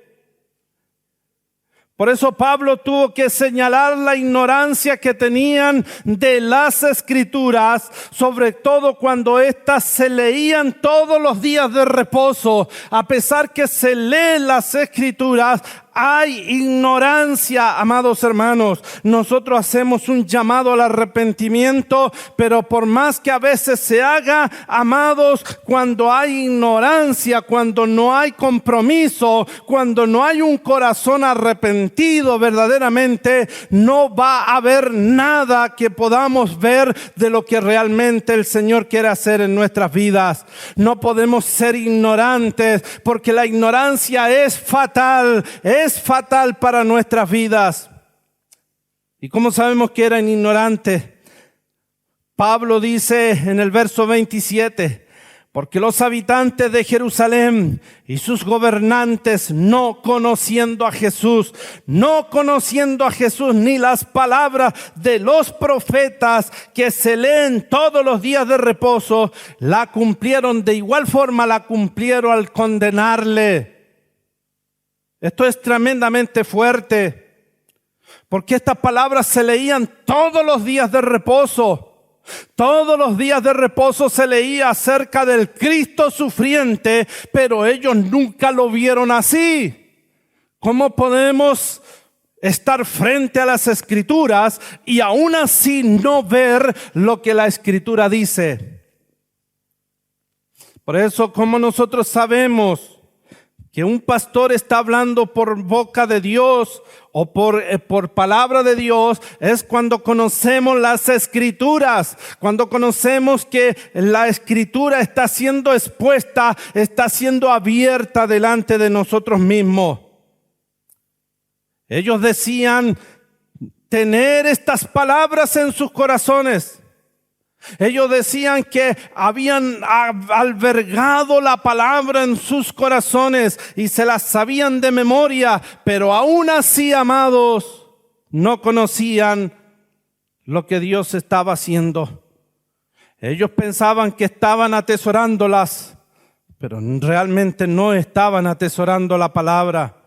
Por eso Pablo tuvo que señalar la ignorancia que tenían de las Escrituras, sobre todo cuando éstas se leían todos los días de reposo. A pesar que se leen las Escrituras, hay ignorancia, amados hermanos. Nosotros hacemos un llamado al arrepentimiento, pero por más que a veces se haga, amados, cuando hay ignorancia, cuando no hay compromiso, cuando no hay un corazón arrepentido verdaderamente, no va a haber nada que podamos ver de lo que realmente el Señor quiere hacer en nuestras vidas. No podemos ser ignorantes, porque la ignorancia es fatal para nuestras vidas. ¿Y cómo sabemos que eran ignorantes? Pablo dice en el verso 27: porque los habitantes de Jerusalén y sus gobernantes, no conociendo a Jesús ni las palabras de los profetas que se leen todos los días de reposo, la cumplieron de igual forma, la cumplieron al condenarle. Esto es tremendamente fuerte, porque estas palabras se leían todos los días de reposo. Todos los días de reposo se leía acerca del Cristo sufriente, pero ellos nunca lo vieron así. ¿Cómo podemos estar frente a las Escrituras y aún así no ver lo que la Escritura dice? Por eso, ¿cómo nosotros sabemos que un pastor está hablando por boca de Dios o por palabra de Dios? Es cuando conocemos las Escrituras, cuando conocemos que la Escritura está siendo expuesta, está siendo abierta delante de nosotros mismos. Ellos decían tener estas palabras en sus corazones. Ellos decían que habían albergado la palabra en sus corazones y se las sabían de memoria, pero aún así, amados, no conocían lo que Dios estaba haciendo. Ellos pensaban que estaban atesorándolas, pero realmente no estaban atesorando la palabra.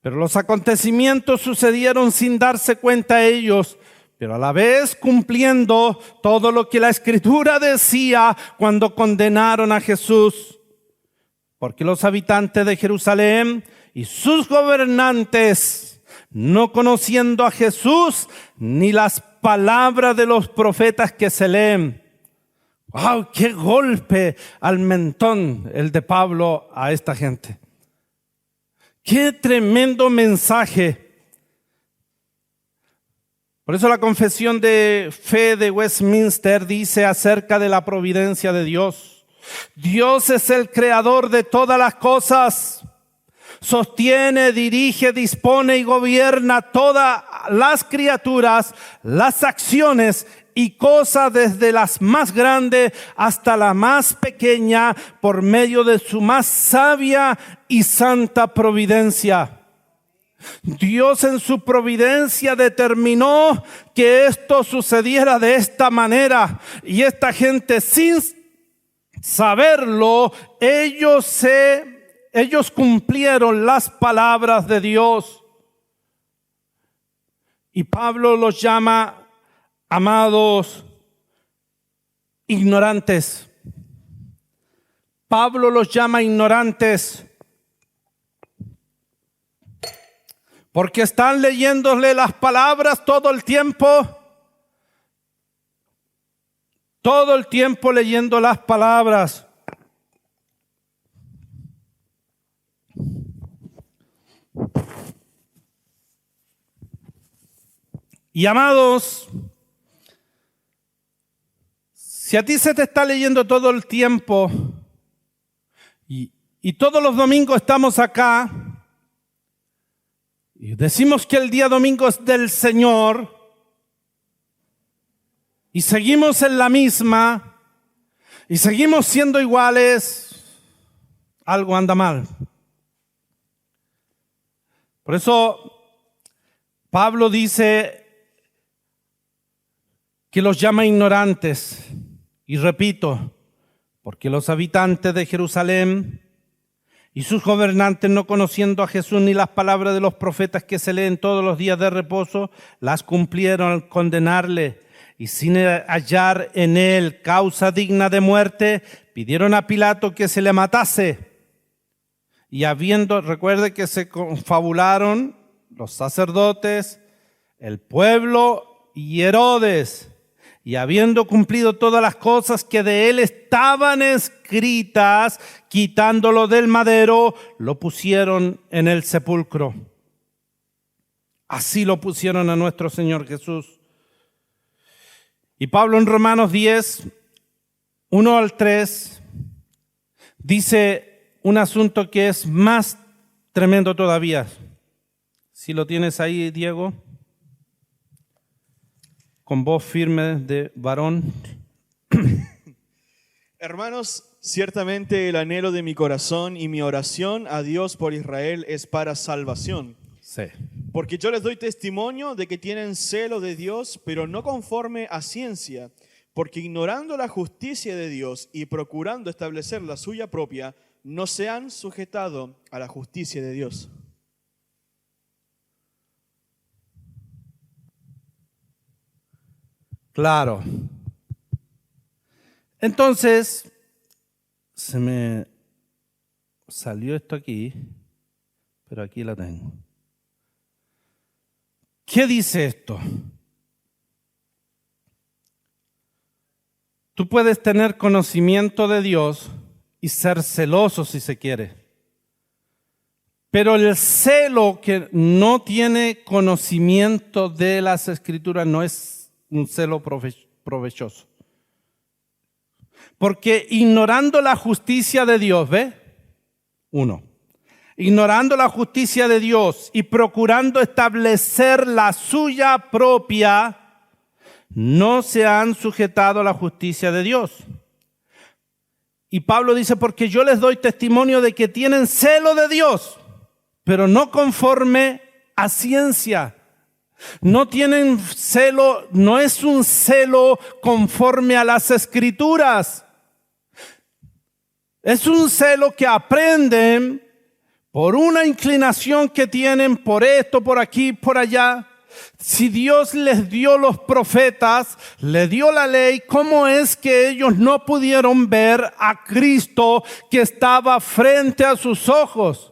Pero los acontecimientos sucedieron sin darse cuenta ellos, pero a la vez cumpliendo todo lo que la Escritura decía cuando condenaron a Jesús. Porque los habitantes de Jerusalén y sus gobernantes, no conociendo a Jesús ni las palabras de los profetas que se leen. ¡Wow! ¡Qué golpe al mentón el de Pablo a esta gente! ¡Qué tremendo mensaje! Por eso la confesión de fe de Westminster dice acerca de la providencia de Dios: Dios es el creador de todas las cosas. Sostiene, dirige, dispone y gobierna todas las criaturas, las acciones y cosas, desde las más grandes hasta la más pequeña, por medio de su más sabia y santa providencia. Dios en su providencia determinó que esto sucediera de esta manera, y esta gente, sin saberlo, ellos cumplieron las palabras de Dios. Y Pablo los llama, amados, ignorantes. Pablo los llama ignorantes porque están leyéndole las palabras todo el tiempo leyendo las palabras. Y amados, si a ti se te está leyendo todo el tiempo y todos los domingos estamos acá y decimos que el día domingo es del Señor y seguimos en la misma y seguimos siendo iguales, algo anda mal. Por eso Pablo dice que los llama ignorantes. Y repito, porque los habitantes de Jerusalén y sus gobernantes, no conociendo a Jesús ni las palabras de los profetas que se leen todos los días de reposo, las cumplieron al condenarle, y sin hallar en él causa digna de muerte, pidieron a Pilato que se le matase. Y recuerde que se confabularon los sacerdotes, el pueblo y Herodes. Y habiendo cumplido todas las cosas que de él estaban escritas, quitándolo del madero, lo pusieron en el sepulcro. Así lo pusieron a nuestro Señor Jesús. Y Pablo en Romanos 10, 1 al 3, dice un asunto que es más tremendo todavía. Si lo tienes ahí, Diego, con voz firme de varón. Hermanos, ciertamente el anhelo de mi corazón y mi oración a Dios por Israel es para salvación. Sí. Porque yo les doy testimonio de que tienen celo de Dios, pero no conforme a ciencia, porque ignorando la justicia de Dios y procurando establecer la suya propia, no se han sujetado a la justicia de Dios. Claro. Entonces, se me salió esto aquí, pero aquí la tengo. ¿Qué dice esto? Tú puedes tener conocimiento de Dios y ser celoso si se quiere. Pero el celo que no tiene conocimiento de las Escrituras no es un celo provechoso. Porque ignorando la justicia de Dios, ¿ve? Ignorando la justicia de Dios y procurando establecer la suya propia, no se han sujetado a la justicia de Dios. Y Pablo dice, porque yo les doy testimonio de que tienen celo de Dios, pero no conforme a ciencia. No tienen celo, no es un celo conforme a las Escrituras. Es un celo que aprenden por una inclinación que tienen por esto, por aquí, por allá. Si Dios les dio los profetas, les dio la ley, ¿cómo es que ellos no pudieron ver a Cristo que estaba frente a sus ojos?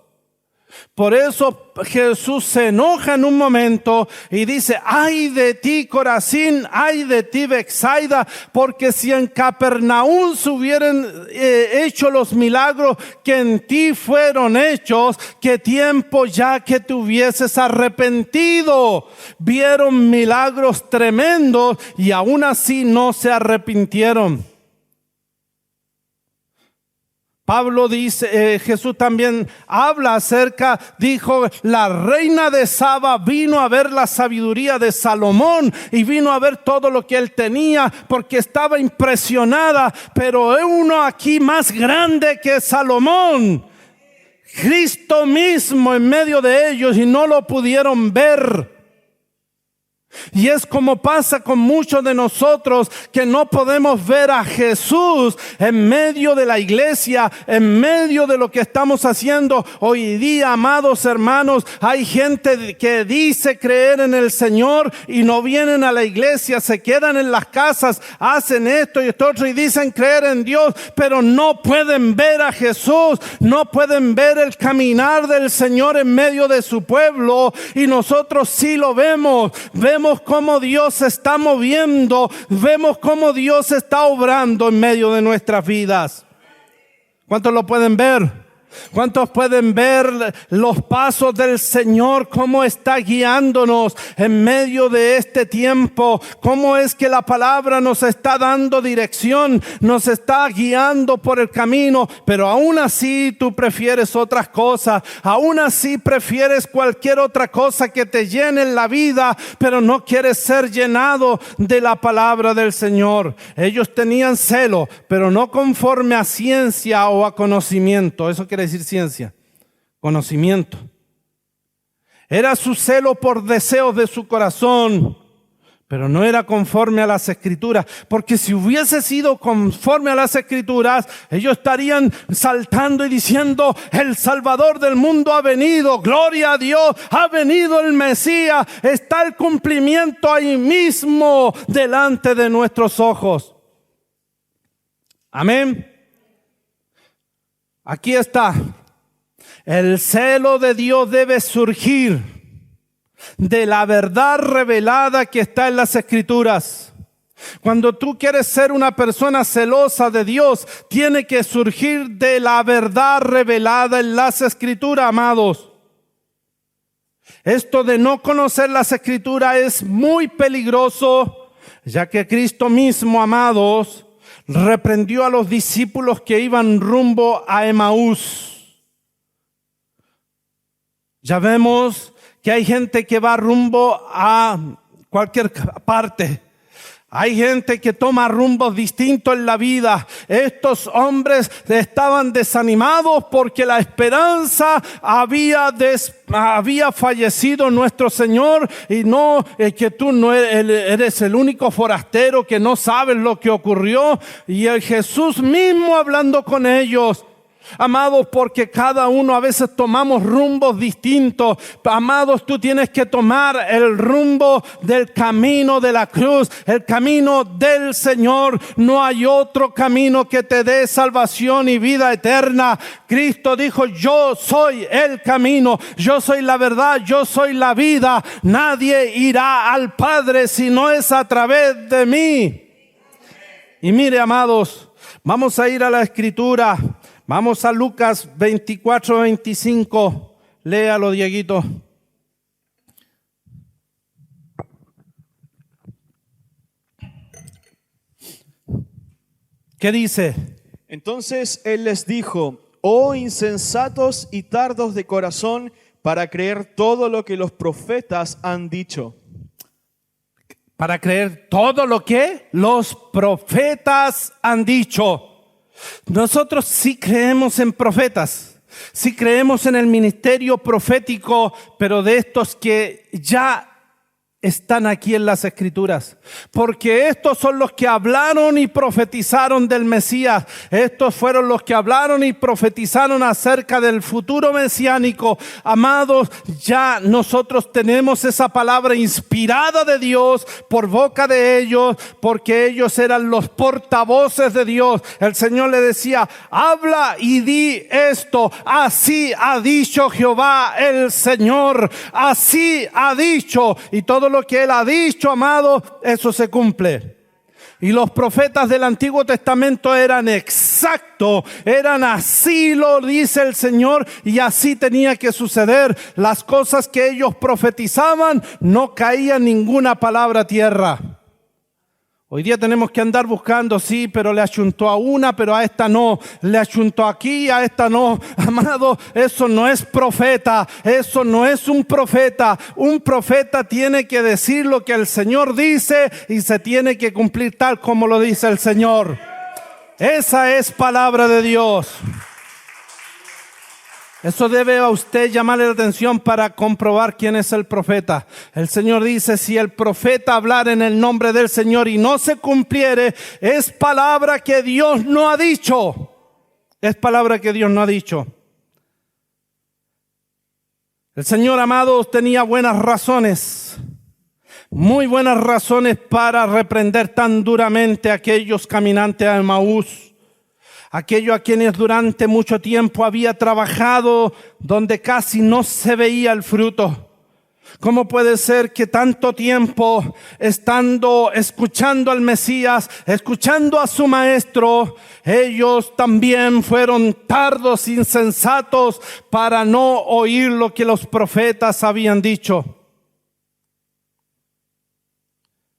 Por eso Jesús se enoja en un momento y dice, ay de ti Corazín, ay de ti Betsaida, porque si en Capernaum se hubieran hecho los milagros que en ti fueron hechos, qué tiempo ya que te hubieses arrepentido. Vieron milagros tremendos y aún así no se arrepintieron. Pablo dice, Jesús también habla acerca, dijo, la reina de Saba vino a ver la sabiduría de Salomón y vino a ver todo lo que él tenía porque estaba impresionada, pero hay uno aquí más grande que Salomón, Cristo mismo en medio de ellos, y no lo pudieron ver. Y es como pasa con muchos de nosotros, que no podemos ver a Jesús en medio de la iglesia, en medio de lo que estamos haciendo. Hoy día, amados hermanos, hay gente que dice creer en el Señor y no vienen a la iglesia, se quedan en las casas, hacen esto y esto otro y dicen creer en Dios, pero no pueden ver a Jesús, no pueden ver el caminar del Señor en medio de su pueblo. Y nosotros sí lo vemos cómo Dios se está moviendo, vemos cómo Dios está obrando en medio de nuestras vidas. ¿Cuántos lo pueden ver? ¿Cuántos pueden ver los pasos del Señor? Cómo está guiándonos en medio de este tiempo. Cómo es que la palabra nos está dando dirección, nos está guiando por el camino. Pero aún así tú prefieres otras cosas. Aún así prefieres cualquier otra cosa que te llene en la vida, pero no quieres ser llenado de la palabra del Señor. Ellos tenían celo, pero no conforme a ciencia o a conocimiento. Eso quiere decir ciencia, conocimiento. Era su celo por deseos de su corazón, pero no era conforme a las Escrituras, porque si hubiese sido conforme a las Escrituras, ellos estarían saltando y diciendo, el Salvador del mundo ha venido, gloria a Dios, ha venido el Mesías, está el cumplimiento ahí mismo delante de nuestros ojos. Amén. Aquí está. El celo de Dios debe surgir de la verdad revelada que está en las Escrituras. Cuando tú quieres ser una persona celosa de Dios, tiene que surgir de la verdad revelada en las Escrituras, amados. Esto de no conocer las Escrituras es muy peligroso, ya que Cristo mismo, amados, reprendió a los discípulos que iban rumbo a Emaús. Ya vemos que hay gente que va rumbo a cualquier parte. Hay gente que toma rumbos distintos en la vida. Estos hombres estaban desanimados porque la esperanza había fallecido nuestro Señor, y no que tú no eres el único forastero que no sabes lo que ocurrió. Y el Jesús mismo hablando con ellos. Amados, porque cada uno a veces tomamos rumbos distintos. Amados, tú tienes que tomar el rumbo del camino de la cruz, el camino del Señor. No hay otro camino que te dé salvación y vida eterna. Cristo dijo, yo soy el camino, yo soy la verdad, yo soy la vida. Nadie irá al Padre si no es a través de mí. Y mire, amados, vamos a ir a la Escritura. Vamos a Lucas 24:25. Léalo, Dieguito. ¿Qué dice? Entonces él les dijo, oh insensatos y tardos de corazón para creer todo lo que los profetas han dicho. para creer todo lo que los profetas han dicho. Nosotros sí creemos en profetas, sí creemos en el ministerio profético, pero de estos que ya están aquí en las Escrituras, porque estos son los que hablaron y profetizaron del Mesías. Estos fueron los que hablaron y profetizaron acerca del futuro mesiánico. Amados, ya nosotros tenemos esa palabra inspirada de Dios por boca de ellos, porque ellos eran los portavoces de Dios. El Señor le decía: habla y di esto, así ha dicho Jehová el Señor, así ha dicho. Y todo lo que Él ha dicho, amado, eso se cumple. Y los profetas del Antiguo Testamento eran exactos, eran así lo dice el Señor, y así tenía que suceder. Las cosas que ellos profetizaban, no caía ninguna palabra a tierra. Hoy día tenemos que andar buscando, sí, pero le achuntó a una, pero a esta no. Le achuntó aquí, a esta no. Amado, eso no es profeta. Eso no es un profeta. Un profeta tiene que decir lo que el Señor dice y se tiene que cumplir tal como lo dice el Señor. Esa es palabra de Dios. Eso debe a usted llamarle la atención para comprobar quién es el profeta. El Señor dice: si el profeta hablara en el nombre del Señor y no se cumpliere, es palabra que Dios no ha dicho. Es palabra que Dios no ha dicho. El Señor, amados, tenía buenas razones, muy buenas razones para reprender tan duramente a aquellos caminantes a Emaús. Aquellos a quienes durante mucho tiempo había trabajado, donde casi no se veía el fruto. ¿Cómo puede ser que tanto tiempo escuchando al Mesías, escuchando a su maestro, ellos también fueron tardos, insensatos para no oír lo que los profetas habían dicho?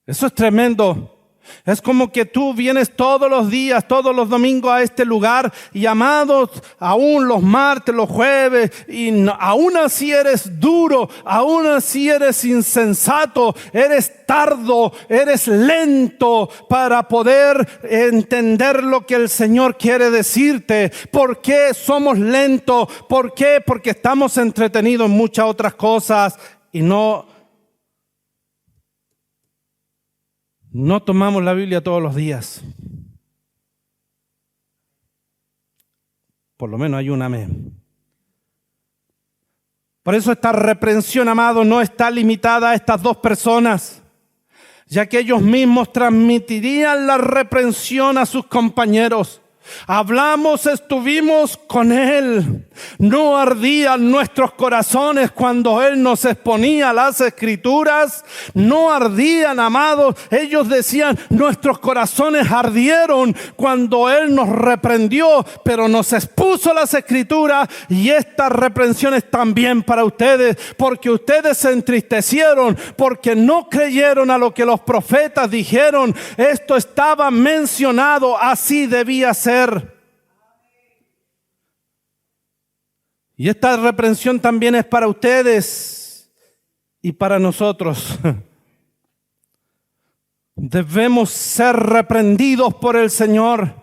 Eso es tremendo. Es como que tú vienes todos los días, todos los domingos a este lugar y, amados, aún los martes, los jueves, y aún así eres duro, aún así eres insensato, eres tardo, eres lento para poder entender lo que el Señor quiere decirte. ¿Por qué somos lentos? ¿Por qué? Porque estamos entretenidos en muchas otras cosas y no tomamos la Biblia todos los días. Por lo menos hay un amén. Por eso esta reprensión, amado, no está limitada a estas dos personas, ya que ellos mismos transmitirían la reprensión a sus compañeros. Hablamos, estuvimos con Él. No ardían nuestros corazones cuando Él nos exponía las Escrituras. No ardían, amados. Ellos decían: nuestros corazones ardieron cuando Él nos reprendió, pero nos expuso las Escrituras. Y esta reprensión es también para ustedes, porque ustedes se entristecieron, porque no creyeron a lo que los profetas dijeron. Esto estaba mencionado, así debía ser. Y esta reprensión también es para ustedes y para nosotros. Debemos ser reprendidos por el Señor.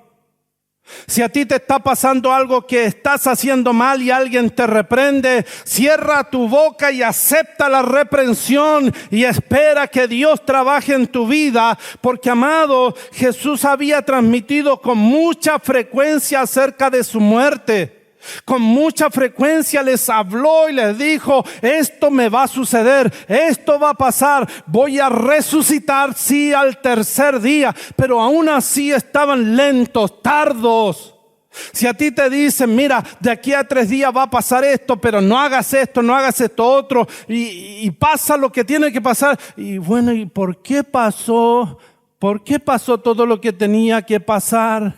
Si a ti te está pasando algo que estás haciendo mal y alguien te reprende, cierra tu boca y acepta la reprensión y espera que Dios trabaje en tu vida, porque, amado, Jesús había transmitido con mucha frecuencia acerca de su muerte. Con mucha frecuencia les habló y les dijo: esto me va a suceder, esto va a pasar, voy a resucitar, sí, al tercer día. Pero aún así estaban lentos, tardos. Si a ti te dicen: mira, de aquí a 3 días va a pasar esto, pero no hagas esto, no hagas esto otro, y pasa lo que tiene que pasar. Y bueno, ¿y por qué pasó? ¿Por qué pasó todo lo que tenía que pasar?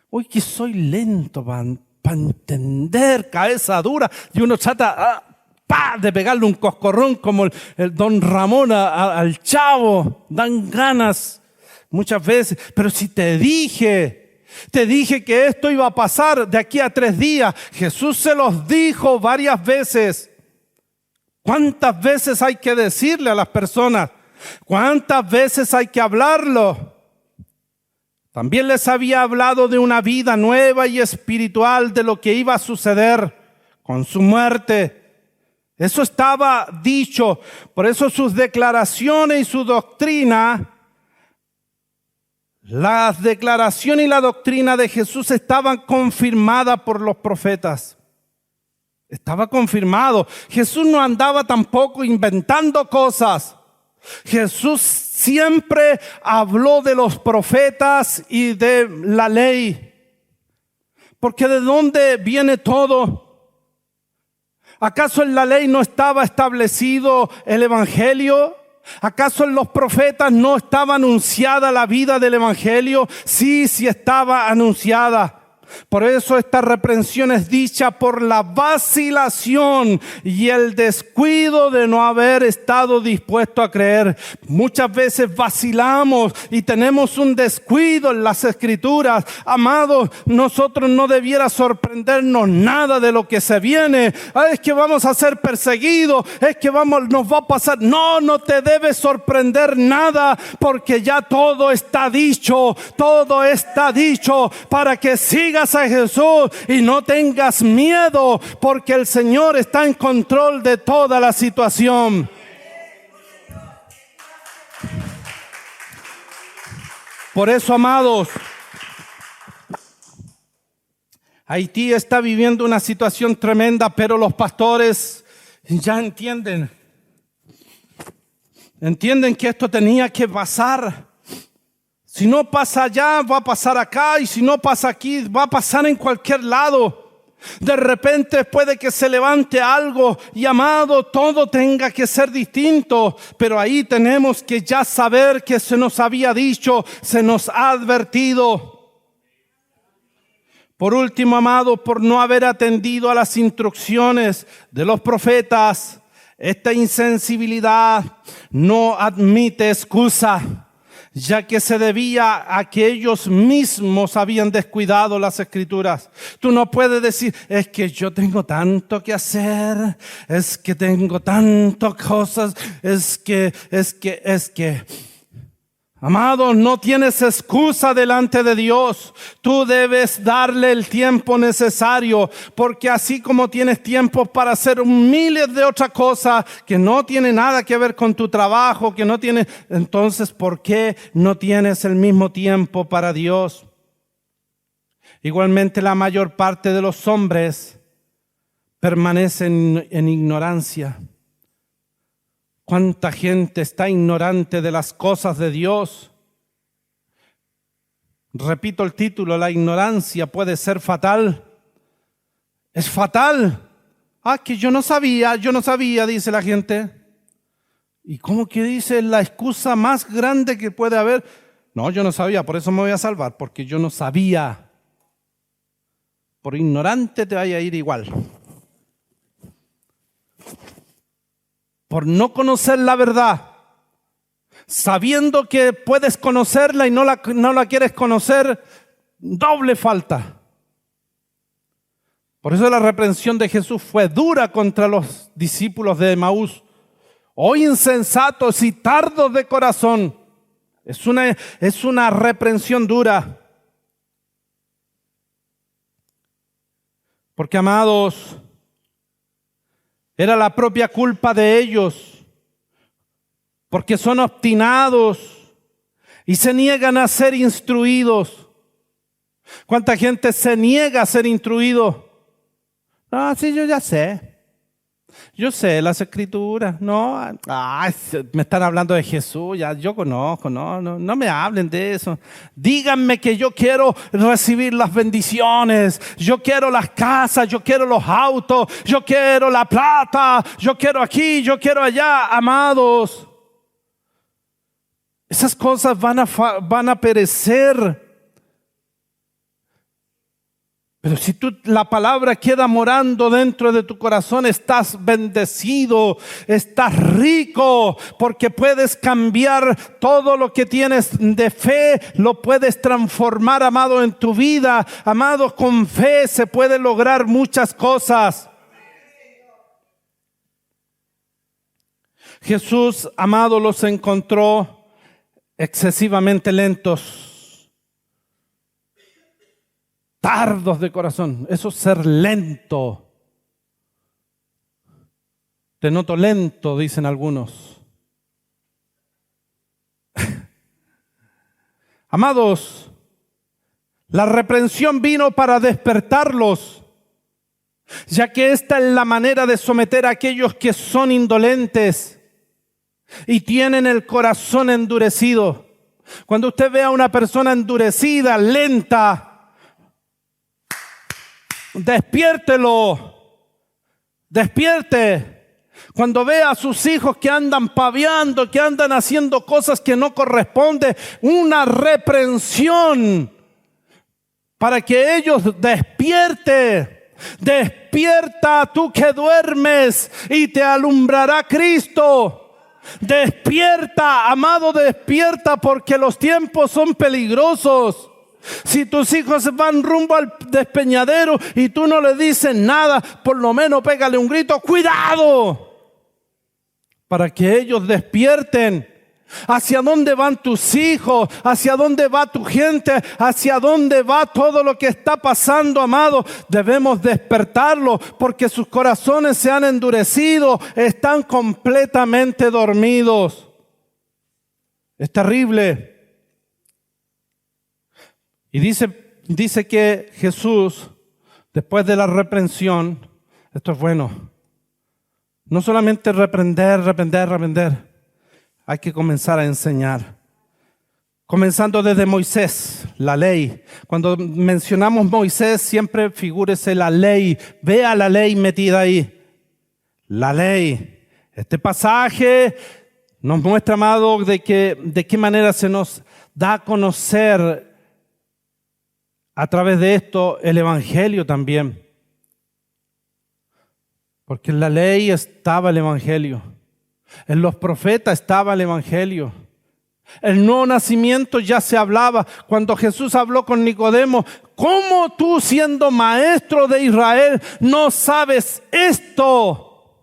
Uy, que soy lento, para entender, cabeza dura, y uno trata de pegarle un coscorrón como el don Ramón al chavo. Dan ganas muchas veces. Pero si te dije que esto iba a pasar de aquí a 3 días, Jesús se los dijo varias veces. ¿Cuántas veces hay que decirle a las personas? ¿Cuántas veces hay que hablarlo? También les había hablado de una vida nueva y espiritual, de lo que iba a suceder con su muerte. Eso estaba dicho. Por eso sus declaraciones y su doctrina, la declaración y la doctrina de Jesús estaban confirmadas por los profetas. Estaba confirmado. Jesús no andaba tampoco inventando cosas. Jesús siempre habló de los profetas y de la ley. Porque ¿de dónde viene todo? ¿Acaso en la ley no estaba establecido el evangelio? ¿Acaso en los profetas no estaba anunciada la vida del evangelio? Sí, sí estaba anunciada. Por eso esta reprensión es dicha por la vacilación y el descuido de no haber estado dispuesto a creer. Muchas veces vacilamos y tenemos un descuido en las escrituras. Amados, nosotros no debiera sorprendernos nada de lo que se viene. Es que vamos a ser perseguidos, es que nos va a pasar. No, no te debe sorprender nada, porque ya todo está dicho para que sigas a Jesús y no tengas miedo, porque el Señor está en control de toda la situación. Por eso, amados, Haití está viviendo una situación tremenda, pero los pastores ya entienden que esto tenía que pasar. Si no pasa allá, va a pasar acá, y si no pasa aquí, va a pasar en cualquier lado. De repente puede que se levante algo y, amado, todo tenga que ser distinto, pero ahí tenemos que ya saber que se nos había dicho, se nos ha advertido. Por último, amado, por no haber atendido a las instrucciones de los profetas, esta insensibilidad no admite excusa, ya que se debía a que ellos mismos habían descuidado las escrituras. Tú no puedes decir, es que yo tengo tanto que hacer, es que tengo tantas cosas, es que. Amados, no tienes excusa delante de Dios. Tú debes darle el tiempo necesario, porque así como tienes tiempo para hacer miles de otras cosas que no tienen nada que ver con tu trabajo, entonces ¿por qué no tienes el mismo tiempo para Dios? Igualmente, la mayor parte de los hombres permanecen en ignorancia. ¿Cuánta gente está ignorante de las cosas de Dios? Repito el título, la ignorancia puede ser fatal. Es fatal. Que yo no sabía, dice la gente. ¿Y cómo que dice la excusa más grande que puede haber? No, yo no sabía, por eso me voy a salvar, porque yo no sabía. Por ignorante te vaya a ir igual. Por no conocer la verdad, sabiendo que puedes conocerla y no la quieres conocer, doble falta. Por eso la reprensión de Jesús fue dura contra los discípulos de Emaús. Oh insensatos y tardos de corazón. Es una reprensión dura. Porque, amados, era la propia culpa de ellos, porque son obstinados y se niegan a ser instruidos. ¿Cuánta gente se niega a ser instruido? No, sí, yo ya sé. Yo sé las escrituras. No, me están hablando de Jesús, ya yo conozco. No me hablen de eso. Díganme que yo quiero recibir las bendiciones. Yo quiero las casas, yo quiero los autos, yo quiero la plata, yo quiero aquí, yo quiero allá. Amados, esas cosas van a perecer. Pero si la palabra queda morando dentro de tu corazón, estás bendecido, estás rico, porque puedes cambiar todo lo que tienes de fe, lo puedes transformar, amado, en tu vida. Amado, con fe se puede lograr muchas cosas. Jesús, amado, los encontró excesivamente lentos, tardos de corazón. Eso es ser lento. Te noto lento, dicen algunos. Amados, la reprensión vino para despertarlos, ya que esta es la manera de someter a aquellos que son indolentes y tienen el corazón endurecido. Cuando usted ve a una persona endurecida, lenta, despiértelo, despierte. Cuando ve a sus hijos que andan paviando, que andan haciendo cosas que no corresponden, una reprensión para que ellos despierten. Despierta tú que duermes y te alumbrará Cristo. Despierta, amado, despierta, porque los tiempos son peligrosos. Si tus hijos van rumbo al despeñadero y tú no le dices nada, por lo menos pégale un grito, ¡cuidado! Para que ellos despierten. ¿Hacia dónde van tus hijos? ¿Hacia dónde va tu gente? ¿Hacia dónde va todo lo que está pasando, amado? Debemos despertarlos porque sus corazones se han endurecido, están completamente dormidos. Es terrible. Y dice que Jesús, después de la reprensión, esto es bueno, no solamente reprender, hay que comenzar a enseñar. Comenzando desde Moisés, la ley. Cuando mencionamos Moisés, siempre figúrese la ley. Vea la ley metida ahí. La ley. Este pasaje nos muestra, amado, de qué manera se nos da a conocer a través de esto el Evangelio también. Porque en la ley estaba el Evangelio. En los profetas estaba el Evangelio. El nuevo nacimiento ya se hablaba. Cuando Jesús habló con Nicodemo, ¿cómo tú, siendo maestro de Israel, no sabes esto?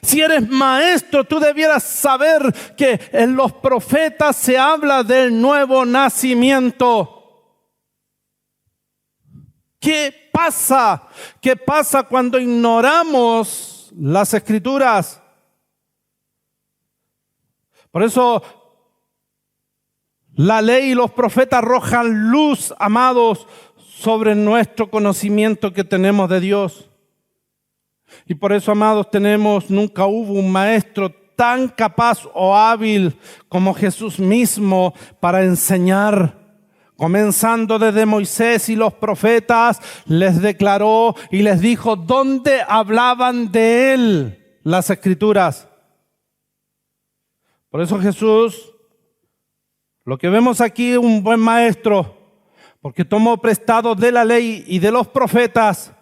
Si eres maestro, tú debieras saber que en los profetas se habla del nuevo nacimiento. ¿Qué pasa? ¿Qué pasa cuando ignoramos las Escrituras? Por eso la ley y los profetas arrojan luz, amados, sobre nuestro conocimiento que tenemos de Dios. Y por eso, amados, nunca hubo un maestro tan capaz o hábil como Jesús mismo para enseñar. Comenzando desde Moisés y los profetas, les declaró y les dijo dónde hablaban de Él las Escrituras. Por eso Jesús, lo que vemos aquí, un buen maestro, porque tomó prestado de la ley y de los profetas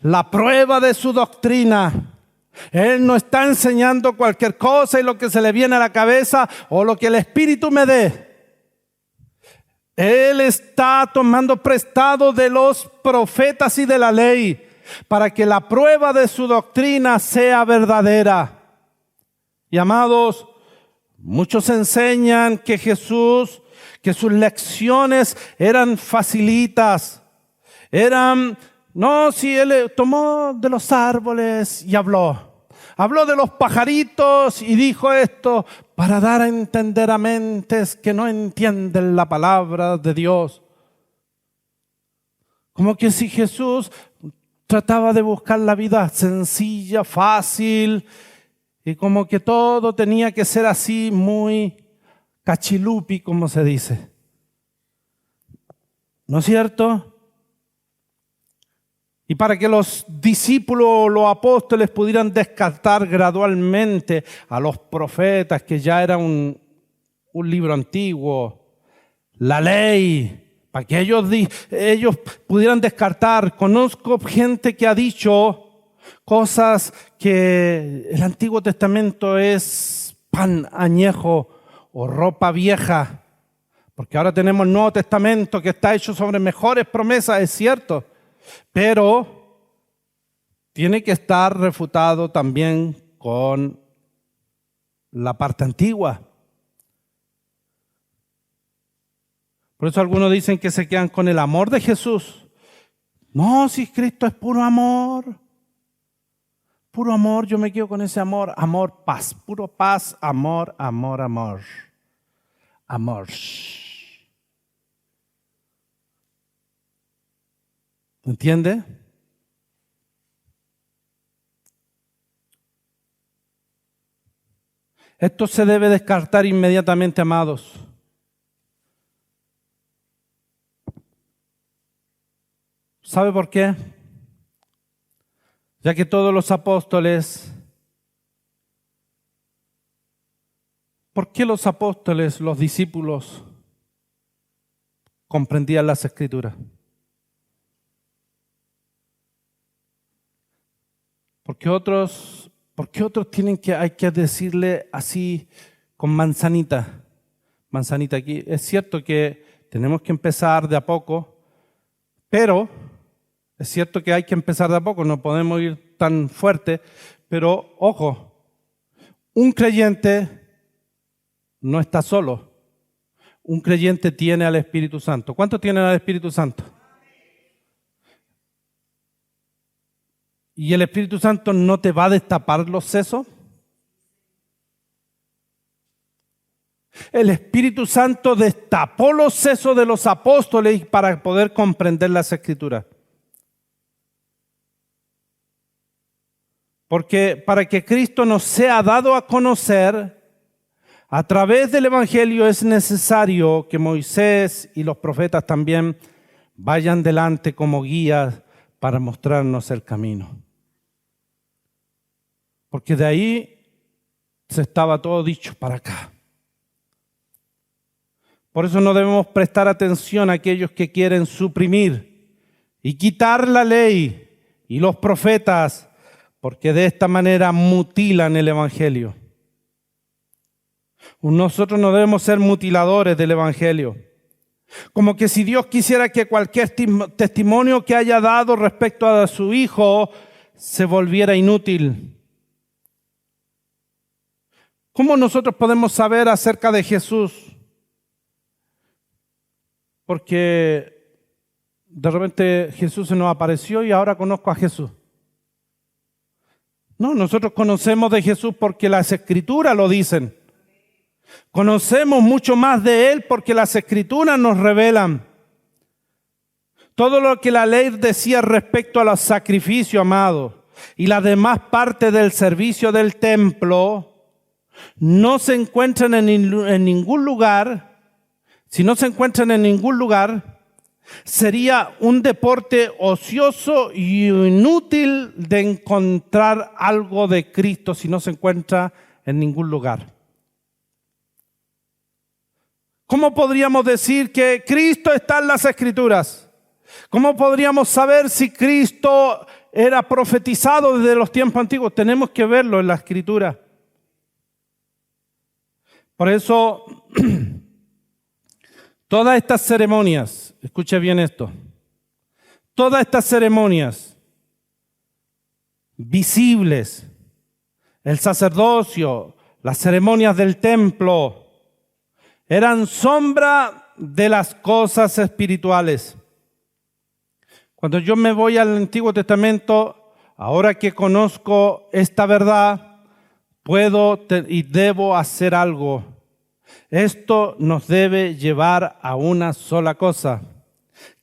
la prueba de su doctrina. Él no está enseñando cualquier cosa y lo que se le viene a la cabeza o lo que el Espíritu me dé. Él está tomando prestado de los profetas y de la ley para que la prueba de su doctrina sea verdadera. Y amados, muchos enseñan que que sus lecciones eran facilitas. Si él tomó de los árboles y habló. Habló de los pajaritos y dijo esto para dar a entender a mentes que no entienden la palabra de Dios. Como que si Jesús trataba de buscar la vida sencilla, fácil, y como que todo tenía que ser así muy cachilupi, como se dice. ¿No es cierto? Y para que los discípulos o los apóstoles pudieran descartar gradualmente a los profetas, que ya era un libro antiguo, la ley, para que ellos pudieran descartar. Conozco gente que ha dicho cosas que el Antiguo Testamento es pan añejo o ropa vieja, porque ahora tenemos el Nuevo Testamento que está hecho sobre mejores promesas, es cierto. Pero tiene que estar refutado también con la parte antigua. Por eso algunos dicen que se quedan con el amor de Jesús. No, si Cristo es puro amor. Puro amor, yo me quedo con ese amor. Amor, paz. Puro paz, amor, amor, amor. Amor. ¿Entiende? Esto se debe descartar inmediatamente, amados. ¿Sabe por qué? Ya que todos los apóstoles, ¿por qué los apóstoles, los discípulos, comprendían las Escrituras? ¿Por qué otros hay que decirle así con manzanita? Manzanita aquí. Es cierto que tenemos que empezar de a poco, pero es cierto que hay que empezar de a poco, no podemos ir tan fuerte, pero ojo, un creyente no está solo. Un creyente tiene al Espíritu Santo. ¿Cuántos tienen al Espíritu Santo? ¿Y el Espíritu Santo no te va a destapar los sesos? El Espíritu Santo destapó los sesos de los apóstoles para poder comprender las Escrituras. Porque para que Cristo nos sea dado a conocer, a través del Evangelio es necesario que Moisés y los profetas también vayan delante como guías para mostrarnos el camino. Porque de ahí se estaba todo dicho para acá. Por eso no debemos prestar atención a aquellos que quieren suprimir y quitar la ley y los profetas, porque de esta manera mutilan el Evangelio. Nosotros no debemos ser mutiladores del Evangelio. Como que si Dios quisiera que cualquier testimonio que haya dado respecto a su Hijo se volviera inútil. ¿Cómo nosotros podemos saber acerca de Jesús? Porque de repente Jesús se nos apareció y ahora conozco a Jesús. No, nosotros conocemos de Jesús porque las Escrituras lo dicen. Conocemos mucho más de Él porque las Escrituras nos revelan. Todo lo que la ley decía respecto a los sacrificios, amados, y la demás parte del servicio del templo, no se encuentran en ningún lugar. Si no se encuentran en ningún lugar, sería un deporte ocioso y inútil de encontrar algo de Cristo si no se encuentra en ningún lugar. ¿Cómo podríamos decir que Cristo está en las Escrituras? ¿Cómo podríamos saber si Cristo era profetizado desde los tiempos antiguos? Tenemos que verlo en la Escritura. Por eso, todas estas ceremonias, escuche bien esto, todas estas ceremonias visibles, el sacerdocio, las ceremonias del templo, eran sombra de las cosas espirituales. Cuando yo me voy al Antiguo Testamento, ahora que conozco esta verdad, puedo y debo hacer algo. Esto nos debe llevar a una sola cosa,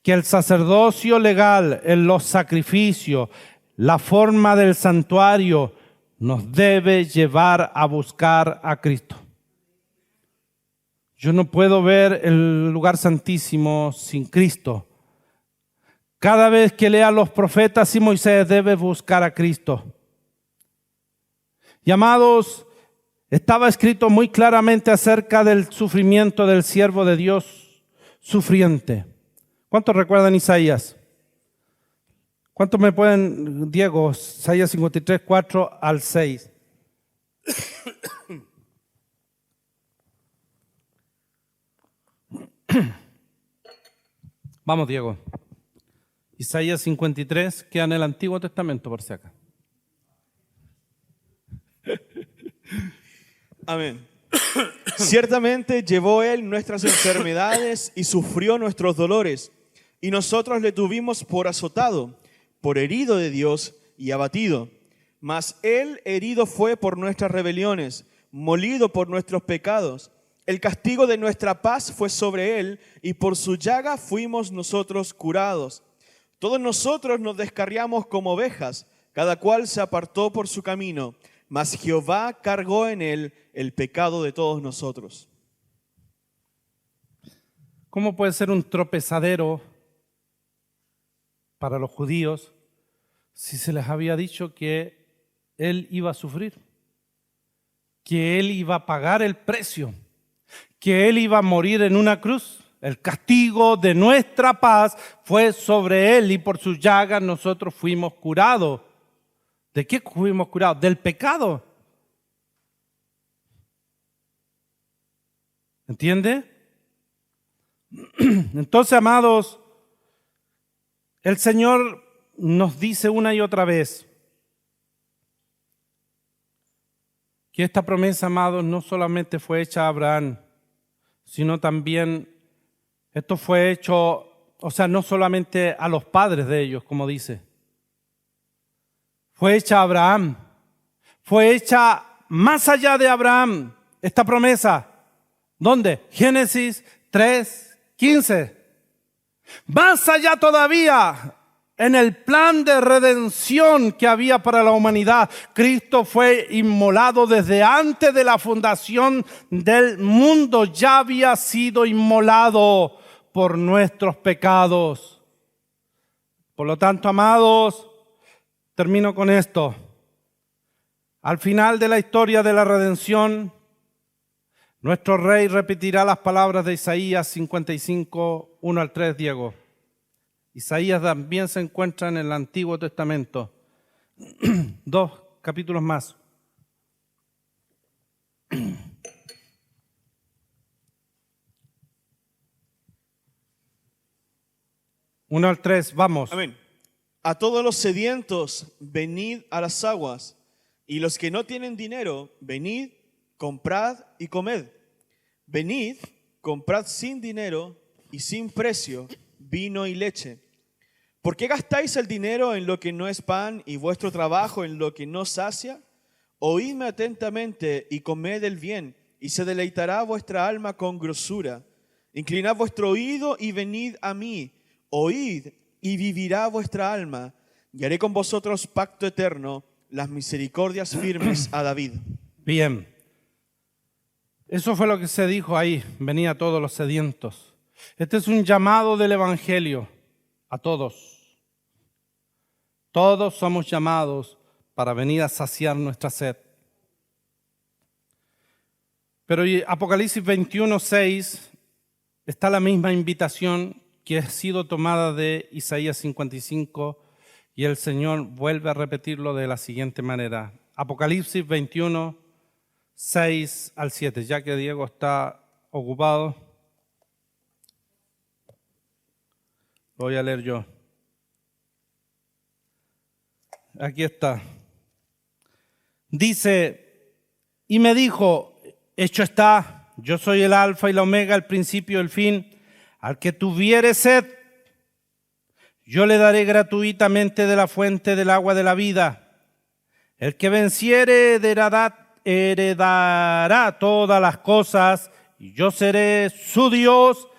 que el sacerdocio legal en los sacrificios, la forma del santuario, nos debe llevar a buscar a Cristo. Yo no puedo ver el lugar santísimo sin Cristo. Cada vez que lea los profetas y Moisés debe buscar a Cristo. Y amados, estaba escrito muy claramente acerca del sufrimiento del siervo de Dios sufriente. ¿Cuántos recuerdan Isaías? ¿Cuántos me pueden, Diego, Isaías 53, 4 al 6? Vamos, Diego. Isaías 53 queda en el Antiguo Testamento, por si acá. Amén. Ciertamente llevó Él nuestras enfermedades y sufrió nuestros dolores, y nosotros le tuvimos por azotado, por herido de Dios y abatido. Mas Él herido fue por nuestras rebeliones, molido por nuestros pecados. El castigo de nuestra paz fue sobre Él, y por su llaga fuimos nosotros curados. Todos nosotros nos descarriamos como ovejas, cada cual se apartó por su camino, mas Jehová cargó en Él el pecado de todos nosotros. ¿Cómo puede ser un tropezadero para los judíos si se les había dicho que Él iba a sufrir, que Él iba a pagar el precio, que Él iba a morir en una cruz? El castigo de nuestra paz fue sobre Él y por sus llagas nosotros fuimos curados. ¿De qué fuimos curados? Del pecado. ¿Entiende? Entonces, amados, el Señor nos dice una y otra vez que esta promesa, amados, no solamente fue hecha a Abraham, sino también esto fue hecho, no solamente a los padres de ellos, como dice. Fue hecha a Abraham, fue hecha más allá de Abraham, esta promesa. ¿Dónde? Génesis 3:15. Más allá todavía, en el plan de redención que había para la humanidad, Cristo fue inmolado desde antes de la fundación del mundo. Ya había sido inmolado por nuestros pecados. Por lo tanto, amados, termino con esto. Al final de la historia de la redención, nuestro Rey repetirá las palabras de Isaías 55, 1 al 3, Diego. Isaías también se encuentra en el Antiguo Testamento. 2 capítulos más. 1 al 3, vamos. Amén. A todos los sedientos, venid a las aguas, y los que no tienen dinero, venid, comprad y comed. Venid, comprad sin dinero y sin precio vino y leche. ¿Por qué gastáis el dinero en lo que no es pan y vuestro trabajo en lo que no sacia? Oídme atentamente y comed el bien, y se deleitará vuestra alma con grosura. Inclinad vuestro oído y venid a mí. Oíd y vivirá vuestra alma, y haré con vosotros pacto eterno, las misericordias firmes a David. Bien. Eso fue lo que se dijo ahí. Venía a todos los sedientos. Este es un llamado del Evangelio a todos. Todos somos llamados para venir a saciar nuestra sed. Pero en Apocalipsis 21:6 está la misma invitación que ha sido tomada de Isaías 55, y el Señor vuelve a repetirlo de la siguiente manera. Apocalipsis 21, 6 al 7, ya que Diego está ocupado, lo voy a leer yo. Aquí está. Dice, y me dijo, hecho está, yo soy el alfa y la omega, el principio y el fin. Al que tuviere sed, yo le daré gratuitamente de la fuente del agua de la vida. El que venciere heredará todas las cosas, y yo seré su Dios,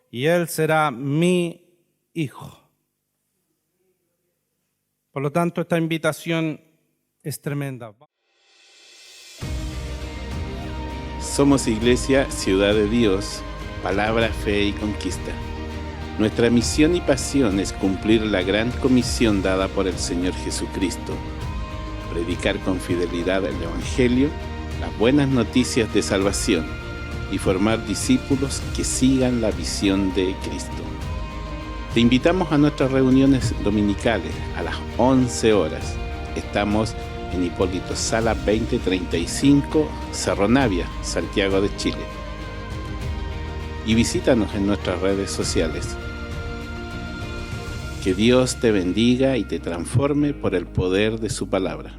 y él será mi hijo. Por lo tanto, esta invitación es tremenda. Somos Iglesia Ciudad de Dios, palabra, fe y conquista. Nuestra misión y pasión es cumplir la gran comisión dada por el Señor Jesucristo. Predicar con fidelidad el Evangelio, las buenas noticias de salvación y formar discípulos que sigan la visión de Cristo. Te invitamos a nuestras reuniones dominicales a las 11 horas. Estamos en Hipólito Sala 2035, Cerro Navia, Santiago de Chile. Y visítanos en nuestras redes sociales. Que Dios te bendiga y te transforme por el poder de su palabra.